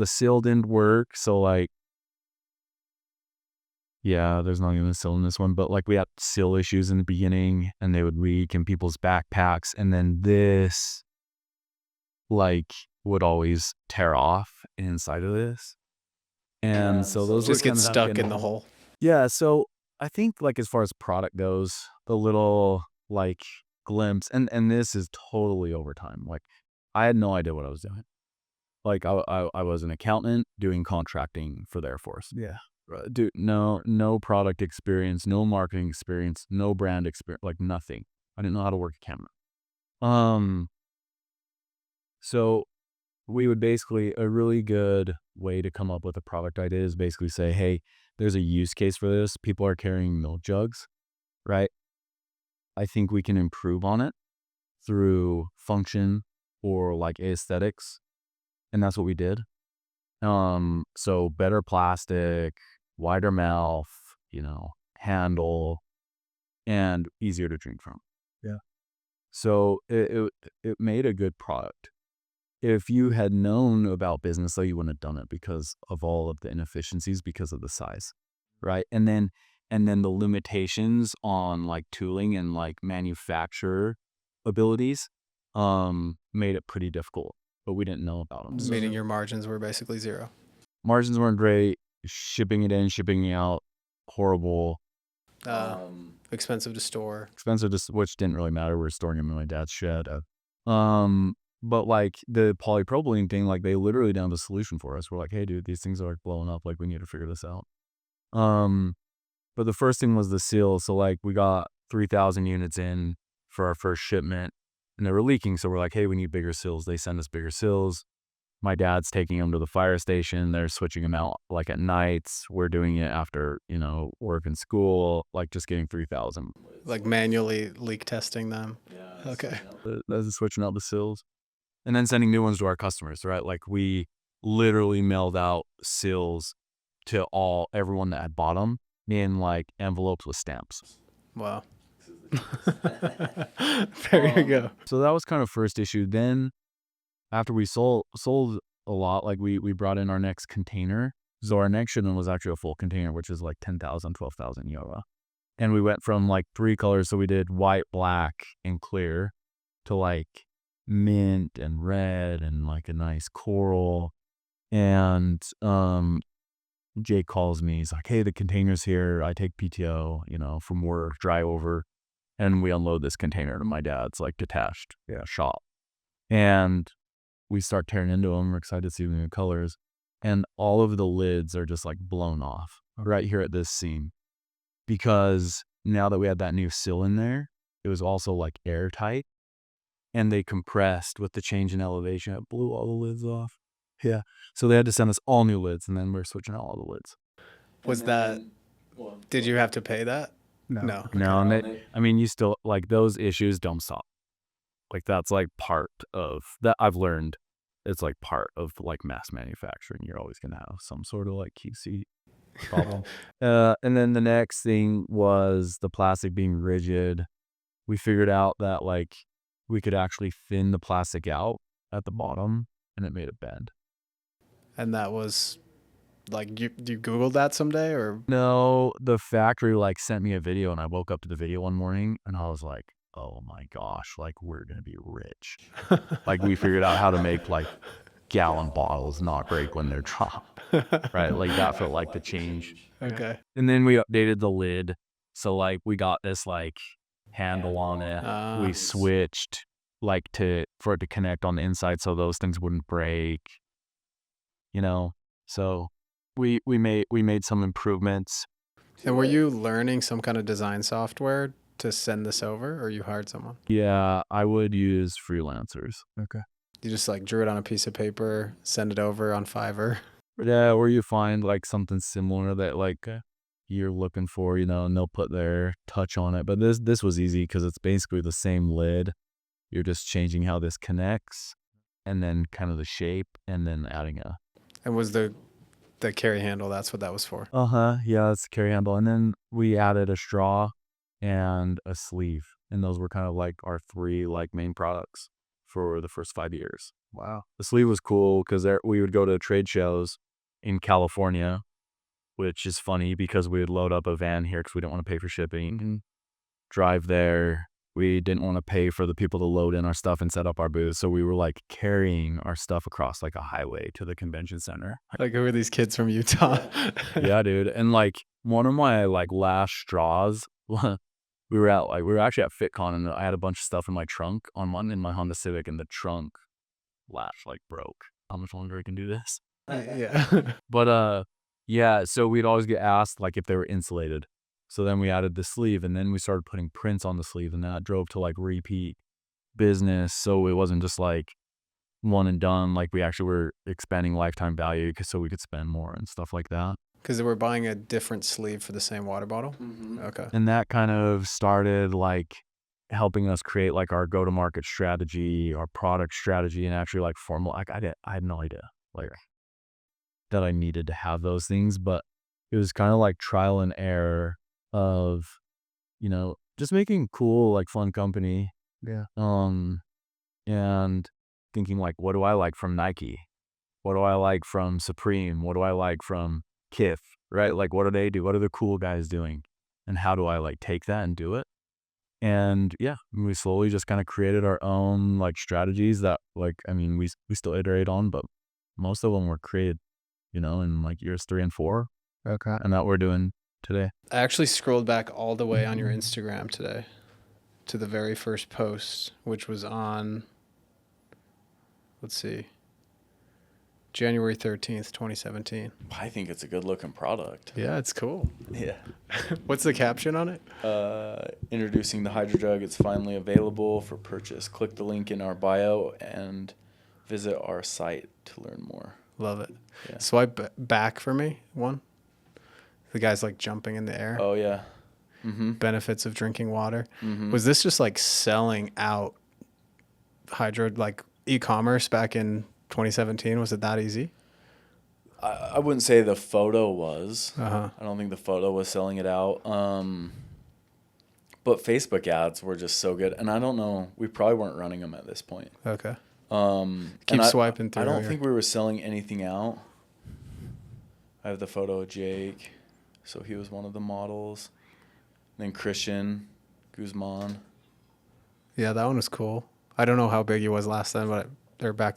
D: seal didn't work. So like, yeah, there's not even a seal in this one, but like we had seal issues in the beginning and they would leak in people's backpacks. And then this like would always tear off inside of this. And so those
B: just
D: would
B: get stuck in the hole.
D: Yeah, so I think like as far as product goes, the little like glimpse, and this is totally over time. Like I had no idea what I was doing. Like I was an accountant doing contracting for the Air Force.
B: Yeah.
D: Dude, no product experience, no marketing experience, no brand experience, like nothing. I didn't know how to work a camera. So we would basically, a really good way to come up with a product idea is basically say, hey, there's a use case for this. People are carrying milk jugs, right? I think we can improve on it through function or like aesthetics. And that's what we did. So better plastic, wider mouth, handle, and easier to drink from.
B: Yeah.
D: So it made a good product. If you had known about business, though, you wouldn't have done it because of all of the inefficiencies because of the size, right? And then the limitations on like tooling and like manufacturer abilities made it pretty difficult, but we didn't know about them.
B: Meaning your margins were basically zero.
D: Margins weren't great. Shipping it in, shipping it out, horrible.
B: Expensive to store.
D: Expensive, which didn't really matter. We were storing them in my dad's shed. But like the polypropylene thing, like they literally found a solution for us. We're like, hey, dude, these things are like blowing up. Like we need to figure this out. But the first thing was the seals. So like we got 3,000 units in for our first shipment, and they were leaking. So we're like, hey, we need bigger seals. They send us bigger seals. My dad's taking them to the fire station. They're switching them out like at nights. We're doing it after, work and school, like just getting 3,000.
B: Like manually leak testing them.
A: Yeah.
B: Okay.
D: That's switching out the seals. And then sending new ones to our customers, right? Like we literally mailed out seals to everyone that had bought them in like envelopes with stamps.
B: Wow. There you go.
D: So that was kind of first issue. Then after we sold a lot, like we brought in our next container. So our next shipment was actually a full container, which is like 10,000, 12,000 euro. And we went from like 3 colors. So we did white, black, and clear to like mint and red and like a nice coral. And Jake calls me. He's like, hey, the container's here. I take PTO, from work, drive over, and we unload this container to my dad's like detached shop. And we start tearing into them. We're excited to see the new colors. And all of the lids are just like blown off right here at this seam. Because now that we had that new seal in there, it was also like airtight. And they compressed with the change in elevation. It blew all the lids off. Yeah. So they had to send us all new lids, and then we're switching out all the lids.
B: Did you have to pay that?
C: No.
D: No, and you still, like, those issues don't stop. Like, that's like part of that. I've learned it's like part of like mass manufacturing. You're always going to have some sort of like QC problem. And then the next thing was the plastic being rigid. We figured out that like we could actually thin the plastic out at the bottom, and it made it bend.
B: And that was like, you Googled that someday, or?
D: No, the factory like sent me a video, and I woke up to the video one morning and I was like, oh my gosh, like we're going to be rich. Like we figured out how to make like gallon bottles not break when they're dropped. Right. Like that felt like the change.
B: Okay.
D: And then we updated the lid. So like we got this like handle on it. We switched like for it to connect on the inside so those things wouldn't break. So we made some improvements.
B: And were you learning some kind of design software to send this over, or you hired someone?
D: Yeah, I would use freelancers.
C: Okay.
B: You just like drew it on a piece of paper, send it over on Fiverr.
D: Yeah, or you find like something similar that like you're looking for, and they'll put their touch on it. But this was easy because it's basically the same lid. You're just changing how this connects, and then kind of the shape, and then adding a.
B: And was the carry handle, that's what that was for?
D: Yeah, that's the carry handle. And then we added a straw and a sleeve. And those were kind of like our 3 like main products for the first 5 years.
C: Wow.
D: The sleeve was cool because we would go to trade shows in California, which is funny because we would load up a van here because we didn't want to pay for shipping and drive there. We didn't want to pay for the people to load in our stuff and set up our booth. So we were like carrying our stuff across like a highway to the convention center.
B: Like, who are these kids from Utah?
D: Yeah, dude. And like one of my like last straws, we were actually at FitCon, and I had a bunch of stuff in my trunk in my Honda Civic, and the trunk latch like broke. How much longer I can do this?
B: Yeah.
D: But yeah, so we'd always get asked like if they were insulated. So then we added the sleeve, and then we started putting prints on the sleeve, and that drove to like repeat business. So it wasn't just like one and done. Like we actually were expanding lifetime value so we could spend more and stuff like that.
B: Because they were buying a different sleeve for the same water bottle?
A: Mm-hmm.
B: Okay.
D: And that kind of started like helping us create like our go-to-market strategy, our product strategy, and actually like formal. Like I had no idea like that I needed to have those things, but it was kind of like trial and error of, just making cool, like fun company.
C: Yeah.
D: And thinking like, what do I like from Nike? What do I like from Supreme? What do I like from Kith? Right? Like, what do they do? What are the cool guys doing? And how do I like take that and do it? And yeah, we slowly just kind of created our own like strategies that like, we still iterate on, but most of them were created, in like years 3 and 4.
C: Okay.
D: And that we're doing today.
B: I actually scrolled back all the way on your Instagram today to the very first post, which was on let's see, January 13th, 2017.
A: I think it's a good looking product.
B: Yeah, it's cool.
A: Yeah.
B: What's the caption on it?
A: Introducing the Hydrojug. It's finally available for purchase. Click the link in our bio and visit our site to learn more.
B: Love it.
A: Yeah.
B: Swipe back for me, one. The guy's like jumping in the air.
A: Oh, yeah. Mm-hmm.
B: Benefits of drinking water.
A: Mm-hmm.
B: Was this just like selling out like e-commerce back in 2017? Was it that easy?
A: I wouldn't say the photo was.
B: Uh-huh.
A: I don't think the photo was selling it out. But Facebook ads were just so good. And I don't know. We probably weren't running them at this point.
B: Okay.
A: Keep
B: swiping through.
A: I don't think we were selling anything out. I have the photo of Jake. So he was one of the models. Then Christian Guzman.
B: Yeah, that one was cool. I don't know how big he was back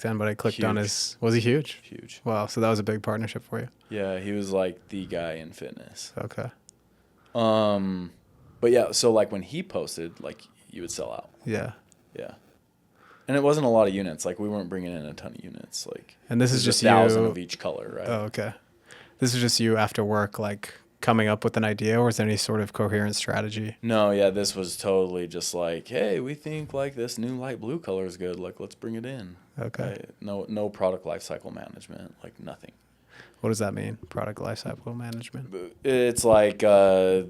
B: then, but I clicked on his. Was he huge?
A: Huge.
B: Wow, so that was a big partnership for you.
A: Yeah, he was like the guy in fitness.
B: Okay.
A: But yeah, so like when he posted, like you would sell out.
B: Yeah.
A: Yeah. And it wasn't a lot of units. Like we weren't bringing in a ton of units. Like.
B: And this is just
A: 1,000
B: you
A: of each color, right?
B: Oh, okay. This is just you after work, like coming up with an idea, or is there any sort of coherent strategy?
A: No, yeah, this was totally just like, hey, we think like this new light blue color is good. Like, let's bring it in.
B: Okay.
A: No product lifecycle management, like nothing.
B: What does that mean? Product lifecycle management?
A: It's like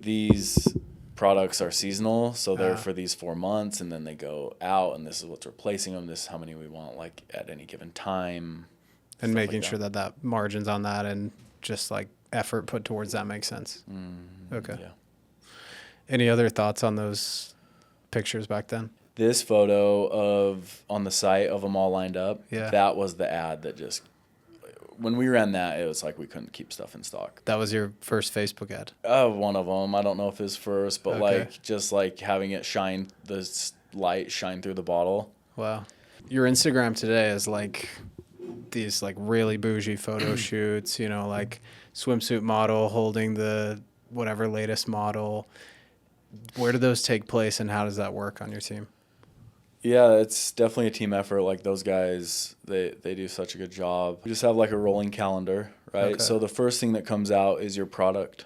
A: these products are seasonal, so they're for these 4 months, and then they go out, and this is what's replacing them. This is how many we want, like at any given time.
B: And making sure that margins on that and just like effort put towards that makes sense. Okay.
A: Yeah.
B: Any other thoughts on those pictures back then?
A: This photo of on the site of them all lined up,
B: Yeah.
A: that was the ad that just, when we ran that, it was like we couldn't keep stuff in stock.
B: That was your first Facebook ad?
A: One of them. I don't know if it's first, but like just like having it shine, the light shine through the bottle.
B: Wow. Your Instagram today is like these like really bougie photo shoots, you know, like swimsuit model holding the whatever latest model. Where do those take place and how does that work on your team?
A: Yeah, it's definitely a team effort. Like those guys, they do such a good job. We just have like a rolling calendar, right?
B: Okay.
A: So the first thing that comes out is your product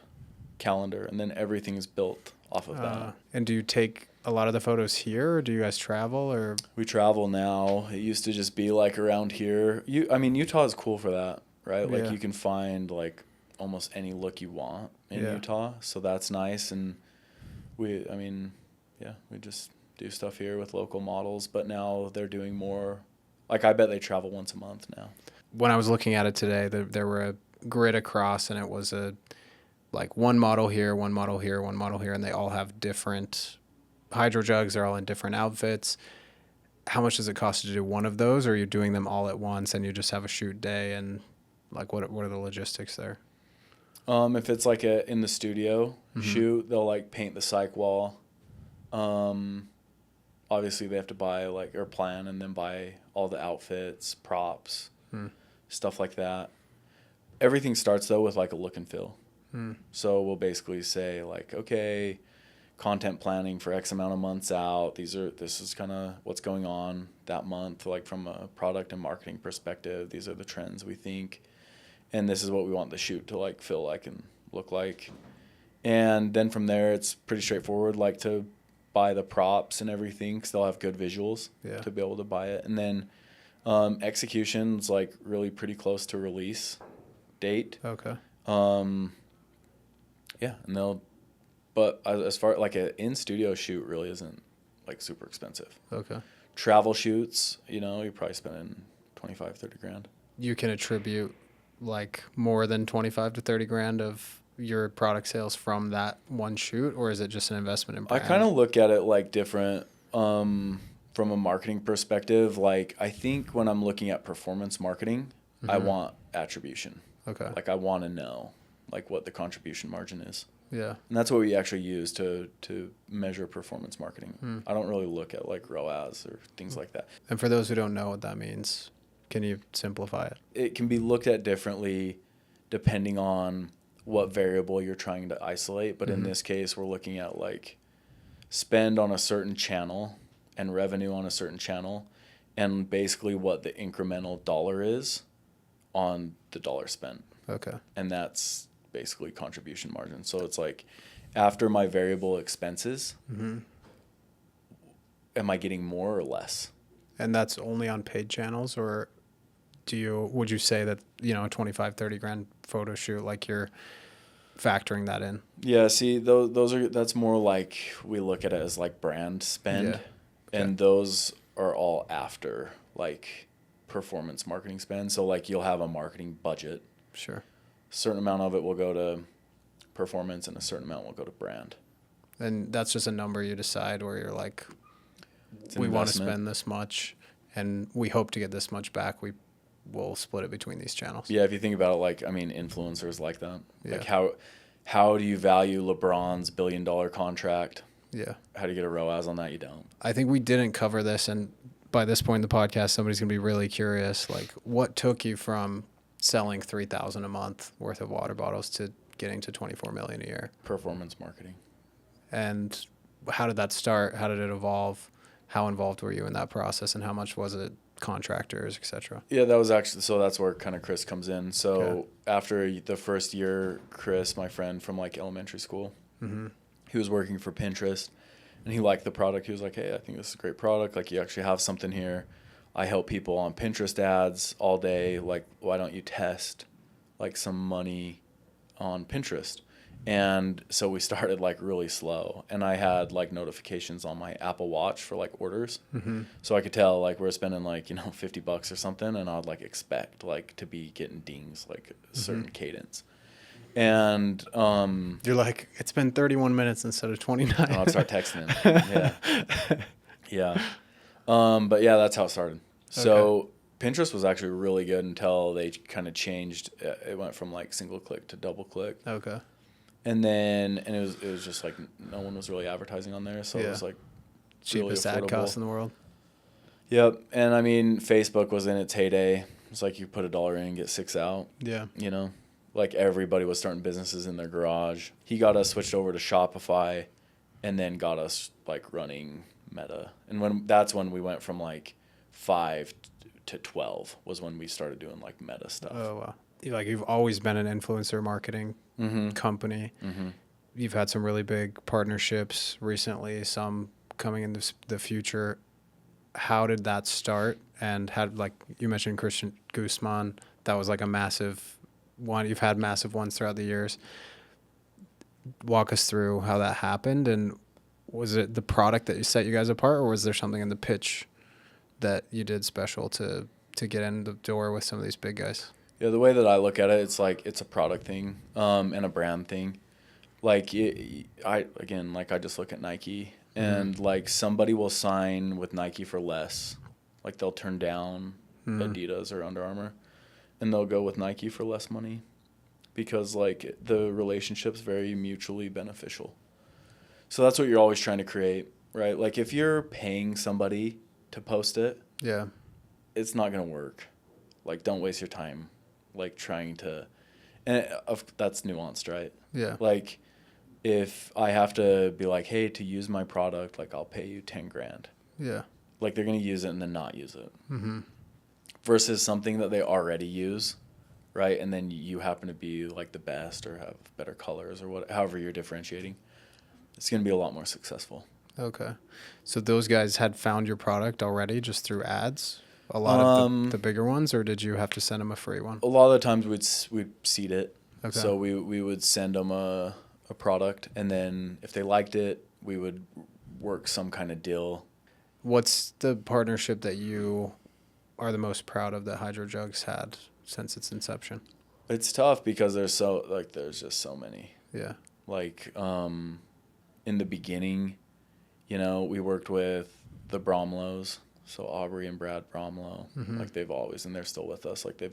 A: calendar, and then everything is built off of that.
B: And do you take a lot of the photos here, or do you guys travel, or?
A: We travel now. It used to just be like around here. Utah is cool for that, right? Like you can find like almost any look you want in Utah, so that's nice. And we just do stuff here with local models, but now they're doing more. Like I bet they travel once a month now.
B: When I was looking at it today, there were a grid across, and it was like one model here, one model here, one model here, and they all have different Hydrojugs. They're all in different outfits. How much does it cost to do one of those, or are you doing them all at once and you just have a shoot day, and like what are the logistics there?
A: If it's like in the studio shoot, they'll like paint the cyc wall. Obviously they have to buy or plan and then buy all the outfits, props, stuff like that. Everything starts though with like a look and feel. So we'll basically say like, okay, content planning for X amount of months out. This is kind of what's going on that month, like from a product and marketing perspective. These are the trends we think, and this is what we want the shoot to like feel like and look like. And then from there, it's pretty straightforward, like to buy the props and everything, because they'll have good visuals to be able to buy it. And then execution's like really pretty close to release date.
B: Okay.
A: Yeah, and but as far like an in-studio shoot really isn't like super expensive.
B: Okay.
A: Travel shoots, you're probably spending 25, 30 grand.
B: You can attribute like more than 25 to 30 grand of your product sales from that one shoot, or is it just an investment in brand?
A: I kind of look at it like different from a marketing perspective. Like I think when I'm looking at performance marketing, I want attribution.
B: Okay.
A: Like I want to know like what the contribution margin is.
B: Yeah.
A: And that's what we actually use to measure performance marketing. I don't really look at like ROAS or things like that.
B: And for those who don't know what that means, can you simplify it?
A: It can be looked at differently depending on what variable you're trying to isolate. But in this case, we're looking at like spend on a certain channel and revenue on a certain channel. and basically what the incremental dollar is on the dollar spent.
B: Okay.
A: And that's basically contribution margin. So it's like after my variable expenses, am I getting more or less?
B: And that's only on paid channels, or would you say that, you know, a 25, 30 grand photo shoot, like you're factoring that in?
A: Yeah, see, that's more like we look at it as like brand spend.
B: Yeah. Okay.
A: And those are all after like performance marketing spend. So like you'll have a marketing budget.
B: Sure.
A: A certain amount of it will go to performance and a certain amount will go to brand.
B: And that's just a number you decide where you're like,
A: It's an
B: we want to
A: investment.
B: spend this much and we hope to get this much back. We'll split it between these channels.
A: Yeah, if you think about it, like, I mean, influencers like that.
B: Yeah.
A: Like how do you value LeBron's $1 billion contract?
B: Yeah.
A: How do you get a ROAS on that? You don't.
B: I think we didn't cover this, and by this point in the podcast, somebody's going to be really curious. Like, what took you from selling 3,000 a month worth of water bottles to getting to 24 million a year?
A: Performance marketing.
B: And how did that start? How did it evolve? How involved were you in that process, and how much was it contractors, etc.?
A: Yeah, that was actually, so that's where kind of Chris comes in. So
B: Okay.
A: after the first year, Chris, my friend from like elementary school, he was working for Pinterest and he liked the product. He was like, hey, I think this is a great product. Like, you actually have something here. I help people on Pinterest ads all day. Like, why don't you test like some money on Pinterest? And so we started like really slow, and I had like notifications on my Apple Watch for like orders. So I could tell like we're spending like, you know, $50 or something, and I'd like expect like to be getting dings like a certain cadence. And
B: You're like, it's been 31 minutes instead of 29.
A: I'd start texting him. Yeah. But yeah, that's how it started. So Pinterest was actually really good until they kind of changed. It went from like single click to double click.
B: Okay.
A: And then it was just like no one was really advertising on there, so it was like
B: Cheapest
A: really
B: ad cost
A: affordable.
B: in the world.
A: Yep. And I mean, Facebook was in its heyday. It's like you put $1 in and get 6 out.
B: Yeah.
A: You know, like everybody was starting businesses in their garage. He got us switched over to Shopify, and then got us like running Meta. And that's when we went from like 5 to 12 was when we started doing like Meta stuff.
B: Oh, wow. You've always been an influencer marketing company. You've had some really big partnerships recently, some coming in the future. How did that start? And like you mentioned Christian Guzman, that was like a massive one. You've had massive ones throughout the years. Walk us through how that happened, and was it the product that set you guys apart, or was there something in the pitch that you did special to get in the door with some of these big guys?
A: Yeah, the way that I look at it, it's like it's a product thing and a brand thing. Like I just look at Nike, and like somebody will sign with Nike for less. Like they'll turn down Adidas or Under Armour, and they'll go with Nike for less money because like the relationship's very mutually beneficial. So that's what you're always trying to create, right? Like if you're paying somebody to post it,
B: Yeah.
A: it's not going to work. Like don't waste your time like trying to, and that's nuanced, right?
B: Yeah.
A: Like if I have to be like, hey, to use my product, like I'll pay you 10 grand.
B: Yeah.
A: Like they're going to use it and then not use it. Versus something that they already use, right? And then you happen to be like the best or have better colors or however you're differentiating. It's going to be a lot more successful.
B: Okay. So those guys had found your product already just through ads? A lot of the bigger ones, or did you have to send them a free one?
A: A lot of the times we'd seed it.
B: Okay.
A: So we would send them a product, and then if they liked it, we would work some kind of deal.
B: What's the partnership that you are the most proud of that Hydrojug's had since its inception?
A: It's tough because there's just so many.
B: Yeah.
A: Like in the beginning, you know, we worked with the Bromlows. So Aubrey and Brad Bromlow, like they've always, and they're still with us. Like they've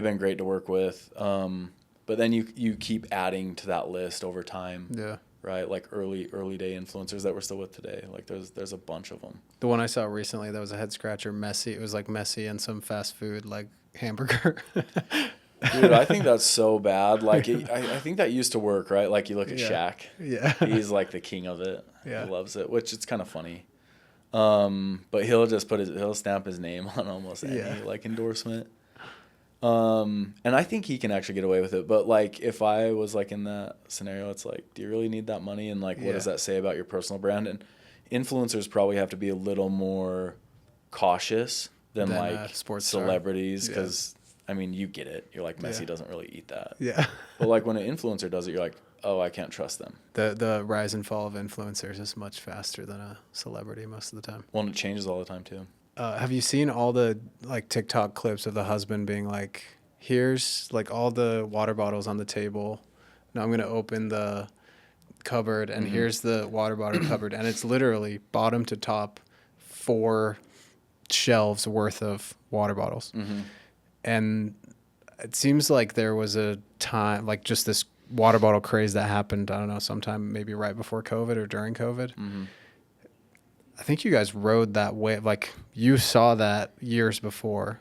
A: been great to work with. But then you keep adding to that list over time.
B: Yeah.
A: Right. Like early day influencers that we're still with today. Like there's a bunch of them.
B: The one I saw recently that was a head scratcher, Messi. It was like Messi and some fast food like hamburger.
A: Dude, I think that's so bad. Like I think that used to work, right? Like you look at Shaq.
B: Yeah.
A: He's like the king of it.
B: Yeah.
A: He loves it, which it's kind of funny. But he'll stamp his name on almost any like endorsement. And I think he can actually get away with it. But like, if I was like in that scenario, it's like, do you really need that money? And like, what does that say about your personal brand? And influencers probably have to be a little more cautious than like
B: sports
A: celebrities, because I mean, you get it. You're like, Messi doesn't really eat that.
B: Yeah.
A: But like when an influencer does it, you're like, oh, I can't trust them.
B: The rise and fall of influencers is much faster than a celebrity most of the time.
A: Well, and it changes all the time too.
B: Have you seen all the like TikTok clips of the husband being like, here's like all the water bottles on the table. Now I'm going to open the cupboard and here's the water bottle cupboard. And it's literally bottom to top 4 shelves worth of water bottles. And it seems like there was a time, like just this water bottle craze that happened, I don't know, sometime maybe right before COVID or during COVID. I think you guys rode that wave. Like you saw that years before.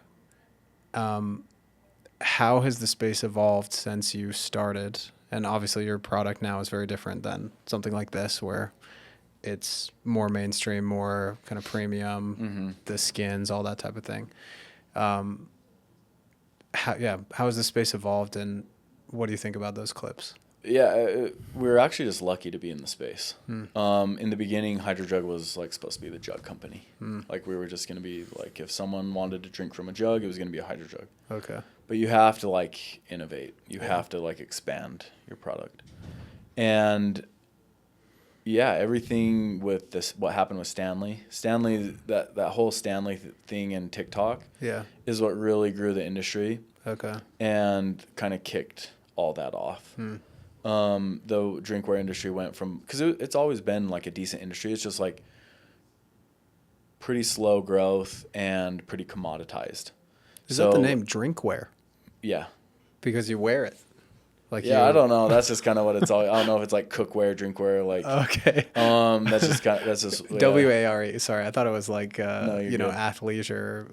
B: How has the space evolved since you started? And obviously your product now is very different than something like this, where it's more mainstream, more kind of premium, the skins, all that type of thing. How has the space evolved, and what do you think about those clips?
A: Yeah, we were actually just lucky to be in the space. In the beginning, Hydrojug was like supposed to be the jug company. Like we were just going to be like, if someone wanted to drink from a jug, it was going to be a Hydrojug.
B: Okay.
A: But you have to like innovate. You have to like expand your product. And yeah, everything with this, what happened with Stanley, that whole Stanley thing in TikTok is what really grew the industry.
B: Okay.
A: And kind of kicked all that off. The drinkware industry went from, because it's always been like a decent industry. It's just like pretty slow growth and pretty commoditized.
B: Is that the name, drinkware?
A: Yeah.
B: Because you wear it. Like
A: I don't know. That's just kind of what it's all. I don't know if it's like cookware, drinkware, like.
B: Okay.
A: That's just yeah.
B: WARE. Sorry, I thought it was like athleisure.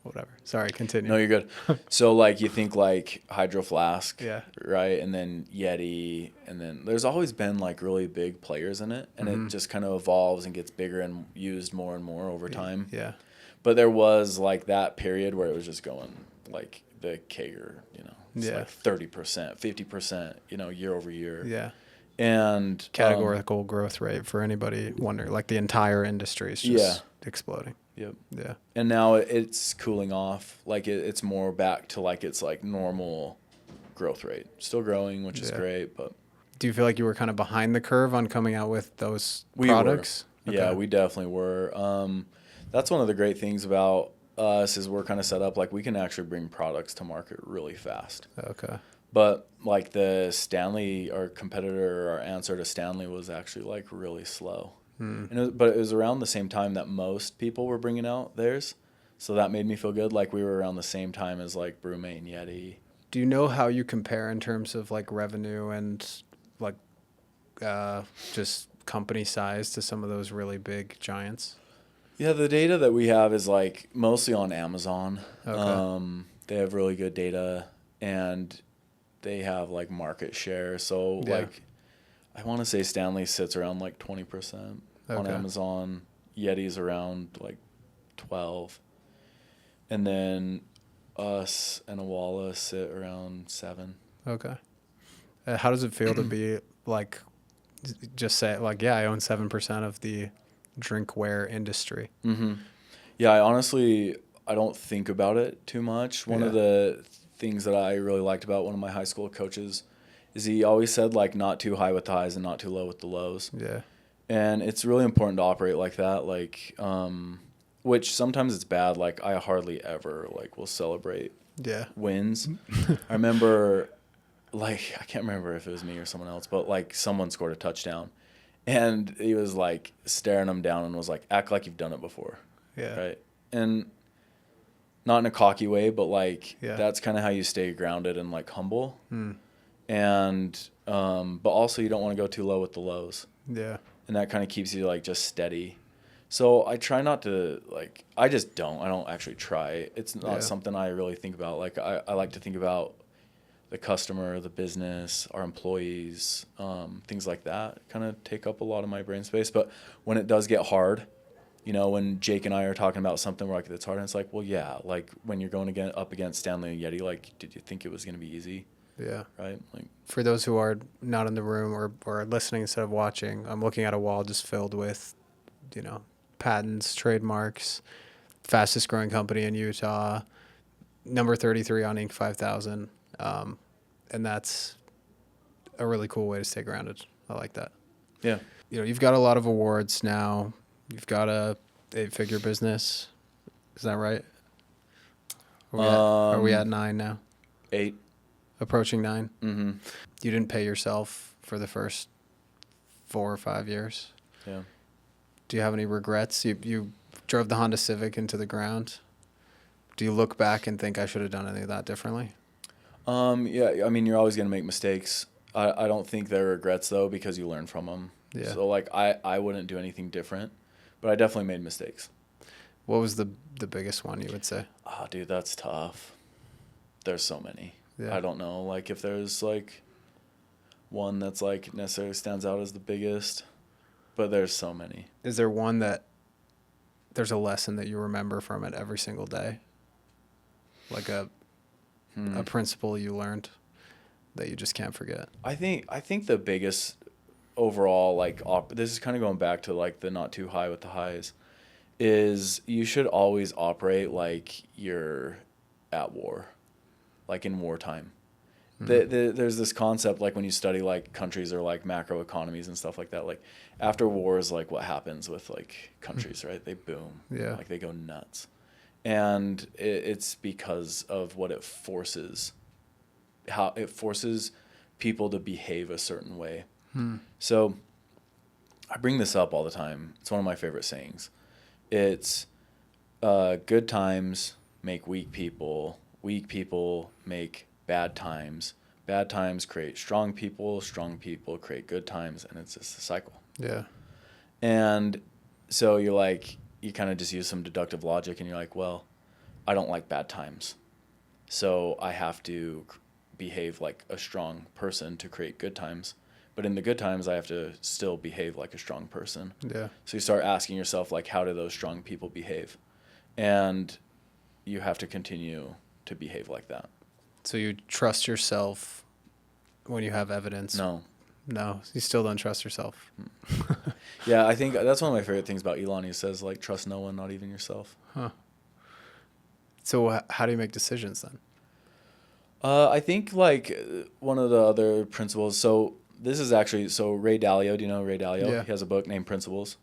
B: Whatever. Sorry, continue.
A: No, you're good. So like you think like Hydro Flask,
B: right,
A: and then Yeti, and then there's always been like really big players in it, and it just kind of evolves and gets bigger and used more and more over time.
B: Yeah.
A: But there was like that period where it was just going like the CAGR, it's like 30%, 50%, year over year.
B: Yeah.
A: And
B: categorical growth rate for anybody wondering, like the entire industry is just exploding.
A: Yep.
B: Yeah.
A: And now it's cooling off. Like it's more back to like it's like normal growth rate. Still growing, which is great, but.
B: Do you feel like you were kind of behind the curve on coming out with those products?
A: Okay. Yeah, we definitely were. That's one of the great things about us is we're kind of set up like we can actually bring products to market really fast.
B: Okay.
A: But like the Stanley, our competitor, our answer to Stanley was actually like really slow. But it was around the same time that most people were bringing out theirs. So that made me feel good. Like we were around the same time as like Brewmate and Yeti.
B: Do you know how you compare in terms of like revenue and like just company size to some of those really big giants?
A: Yeah, the data that we have is like mostly on Amazon.
B: Okay.
A: They have really good data and they have like market share. So like I want to say Stanley sits around like 20% on Amazon. Yeti's around like 12. And then us and Awala sit around 7.
B: Okay. How does it feel to be like, just say like, I own 7% of the drinkware industry?
A: Yeah, I don't think about it too much. One of the things that I really liked about one of my high school coaches is he always said like not too high with the highs and not too low with the lows. Yeah. And it's really important to operate like that, like which sometimes it's bad. Like I hardly ever like will celebrate wins. I remember like I can't remember if it was me or someone else, but like someone scored a touchdown. And he was like staring him down and was like, act like you've done it before. Yeah. Right. And not in a cocky way, but like that's kind of how you stay grounded and like humble. And but also you don't want to go too low with the lows. Yeah. And that kind of keeps you like just steady. So I try not to like I don't actually try. It's not something I really think about. Like I like to think about the customer, the business, our employees, things like that kind of take up a lot of my brain space. But when it does get hard, you know, when Jake and I are talking about something, we're like, it's hard. And it's like, well, yeah, like when you're going up against Stanley and Yeti, like, did you think it was going to be easy?
B: Yeah.
A: Right. Like,
B: for those who are not in the room or listening instead of watching, I'm looking at a wall just filled with, you know, patents, trademarks, fastest growing company in Utah, number 33 on Inc. 5000. And that's a really cool way to stay grounded. I like that.
A: yeah.
B: You know, you've got a lot of awards now. You've got a 8-figure business. Is that right? Are we at 9 now?
A: 8.
B: Approaching 9?
A: Mm-hmm.
B: You didn't pay yourself for the first 4 or 5 years.
A: Yeah.
B: Do you have any regrets? You drove the Honda Civic into the ground. Do you look back and think I should have done any of that differently?
A: Yeah, I mean, you're always going to make mistakes. I don't think they're regrets, though, because you learn from them.
B: Yeah.
A: So, like, I wouldn't do anything different, but I definitely made mistakes.
B: What was the biggest one you would say?
A: Oh, dude, that's tough. There's so many.
B: Yeah.
A: I don't know, like, if there's, like, one that's, like, necessarily stands out as the biggest, but there's so many.
B: Is there one that there's a lesson that you remember from it every single day? Like a principle you learned that you just can't forget?
A: I think the biggest overall, like, this is kind of going back to, like, the not too high with the highs, is you should always operate like you're at war, like in wartime. There's this concept, like when you study like countries or like macro economies and stuff like that, like after wars, like what happens with like countries, right? They boom.
B: Yeah.
A: Like they go nuts. And it's because of what it forces, how it forces people to behave a certain way. So I bring this up all the time. It's one of my favorite sayings. It's good times make weak people make bad times create strong people create good times, and it's just a cycle.
B: Yeah.
A: And so you're like, you kind of just use some deductive logic, and you're like, well, I don't like bad times, so I have to behave like a strong person to create good times. But in the good times, I have to still behave like a strong person.
B: Yeah.
A: So you start asking yourself, like, how do those strong people behave? And you have to continue to behave like that.
B: So you trust yourself when you have evidence?
A: No,
B: you still don't trust yourself.
A: Yeah, I think that's one of my favorite things about Elon. He says, like, trust no one, not even yourself.
B: Huh. So how do you make decisions then?
A: I think, like, one of the other principles, so this is actually, so Ray Dalio, do you know Ray Dalio?
B: Yeah.
A: He has a book named Principles.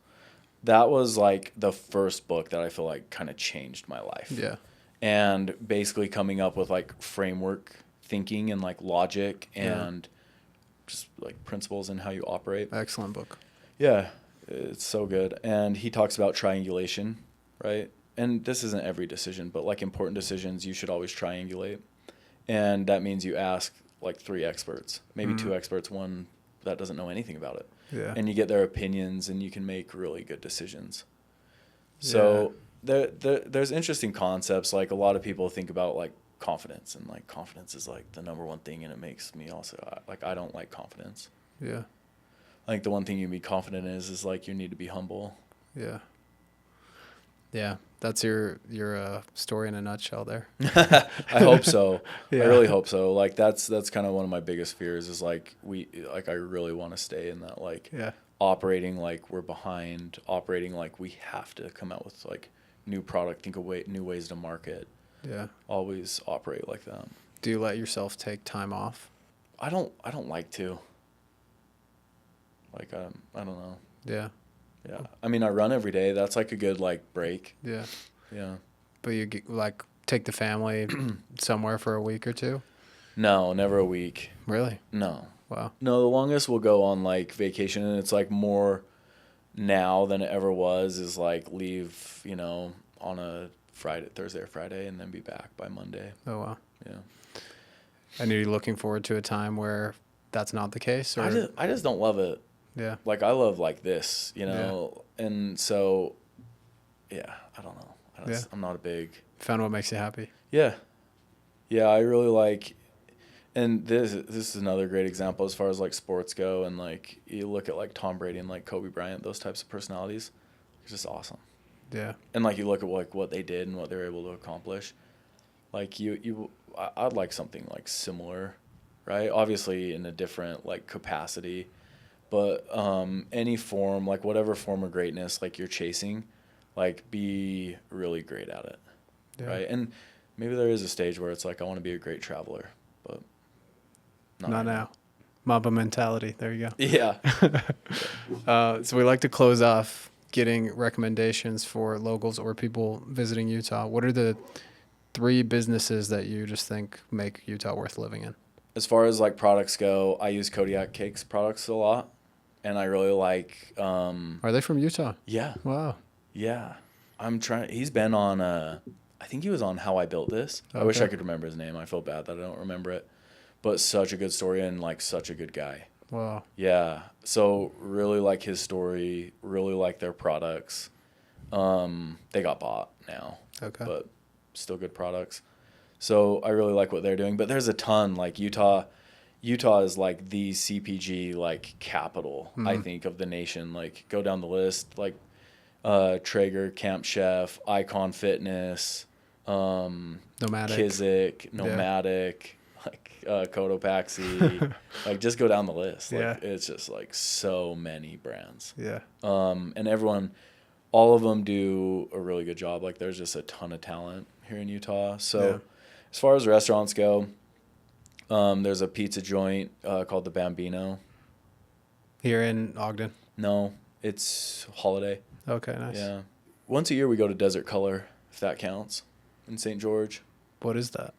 A: That was, like, the first book that I feel like kind of changed my life.
B: Yeah.
A: And basically coming up with, like, framework thinking and, like, logic and just, like, principles in how you operate.
B: Excellent book.
A: Yeah, it's so good. And he talks about triangulation, right? And this isn't every decision, but, like, important decisions, you should always triangulate. And that means you ask, like, 3 experts, maybe 2 experts, one that doesn't know anything about it.
B: Yeah.
A: And you get their opinions, and you can make really good decisions. So there's interesting concepts. Like, a lot of people think about, like, confidence, and, like, confidence is, like, the number one thing, and it makes me also, like, I don't like confidence.
B: Yeah.
A: I think the one thing you can be confident in is like, you need to be humble.
B: Yeah. Yeah. That's your story in a nutshell there.
A: I hope so.
B: Yeah.
A: I really hope so. Like, that's kind of one of my biggest fears is, like, I really want to stay in that, like, operating like we're behind, operating like we have to come out with, like, new product, think of new ways to market.
B: Yeah.
A: Always operate like that.
B: Do you let yourself take time off?
A: I don't like to. Like, I don't know.
B: Yeah.
A: Yeah. I mean, I run every day. That's, like, a good, like, break.
B: Yeah.
A: Yeah.
B: But you like take the family somewhere for a week or two?
A: No, never a week.
B: Really?
A: No.
B: Wow.
A: No, the longest we'll go on, like, vacation, and it's, like, more now than it ever was, is, like, leave, you know, on a Thursday or Friday, and then be back by Monday.
B: Oh, wow.
A: Yeah.
B: And are you looking forward to a time where that's not the case? Or?
A: I just don't love it.
B: Yeah.
A: Like, I love, like, this, you know, and so, yeah, I don't know. I'm not a big...
B: Found what makes you happy.
A: Yeah. Yeah, I really like... And this is another great example as far as, like, sports go, and, like, you look at, like, Tom Brady and, like, Kobe Bryant, those types of personalities. It's just awesome.
B: Yeah.
A: And like you look at like what they did and what they were able to accomplish. Like I'd like something like similar, right? Obviously in a different like capacity, but any form, like whatever form of greatness like you're chasing, like be really great at it, right? And maybe there is a stage where it's like I want to be a great traveler, but not
B: Not
A: right
B: now. Mamba mentality. There you go.
A: Yeah.
B: So we like to close off getting recommendations for locals or people visiting Utah. What are the 3 businesses that you just think make Utah worth living in?
A: As far as like products go, I use Kodiak Cakes products a lot, and I really like.
B: Are they from Utah?
A: Yeah,
B: Wow.
A: yeah. He's been on. I think he was on How I Built This. I wish I could remember his name. I feel bad that I don't remember it, but such a good story and like such a good guy.
B: Wow.
A: Yeah. So really like his story. Really like their products. They got bought now.
B: Okay.
A: But still good products. So I really like what they're doing. But there's a ton. Like Utah is like the CPG like capital, I think, of the nation. Like go down the list, like Traeger, Camp Chef, Icon Fitness,
B: Nomadic.
A: Kizik, Nomadic, like Cotopaxi. Like just go down the list. Like it's just like so many brands.
B: Yeah.
A: And all of them do a really good job. Like there's just a ton of talent here in Utah. So as far as restaurants go, there's a pizza joint called the Bambino.
B: Here in Ogden.
A: No, it's Holiday.
B: Okay, nice.
A: Yeah. Once a year we go to Desert Color, if that counts, in St. George.
B: What is that?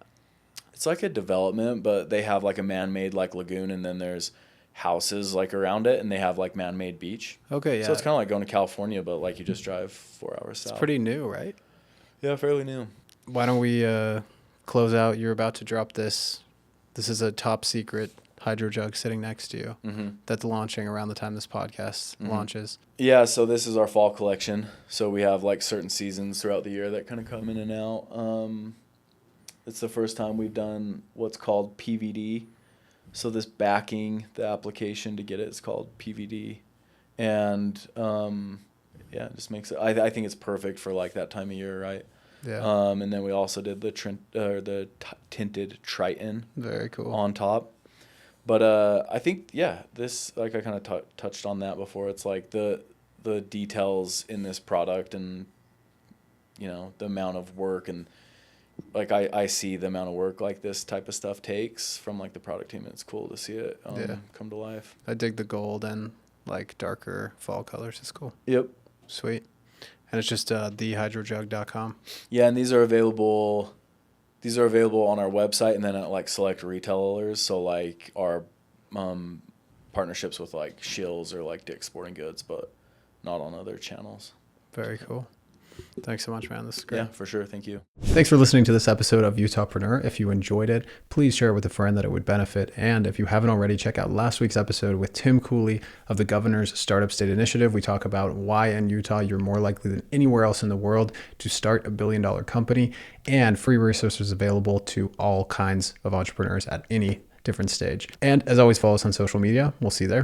A: It's like a development, but they have like a man-made like lagoon, and then there's houses like around it, and they have like man-made beach.
B: Okay, yeah.
A: So it's kind of like going to California, but like you just drive 4 hours south.
B: It's pretty new, right?
A: Yeah, fairly new.
B: Why don't we close out? You're about to drop this. This is a top secret Hydrojug sitting next to you that's launching around the time this podcast launches.
A: Yeah, so this is our fall collection. So we have like certain seasons throughout the year that kind of come in and out. It's the first time we've done what's called PVD. So this backing, the application to get it is called PVD. And yeah, it just makes it, I think it's perfect for like that time of year, right?
B: Yeah.
A: And then we also did the tinted Triton.
B: Very cool.
A: On top. But I think, yeah, this, like I kind of touched on that before. It's like the details in this product and, you know, the amount of work and, like, I see the amount of work, like, this type of stuff takes from, like, the product team. It's cool to see it come to life.
B: I dig the gold and, like, darker fall colors. It's cool.
A: Yep.
B: Sweet. And it's just thehydrojug.com.
A: Yeah, and these are available on our website and then at like select retailers. So like our partnerships with like Shills or like Dick's Sporting Goods, but not on other channels.
B: Very cool. Thanks so much, man. This is great.
A: Yeah, for sure. Thank you.
C: Thanks for listening to this episode of UtahPreneur. If you enjoyed it, please share it with a friend that it would benefit. And if you haven't already, check out last week's episode with Tim Cooley of the Governor's Startup State Initiative. We talk about why in Utah you're more likely than anywhere else in the world to start a billion-dollar company, and free resources available to all kinds of entrepreneurs at any different stage. And as always, follow us on social media. We'll see you there.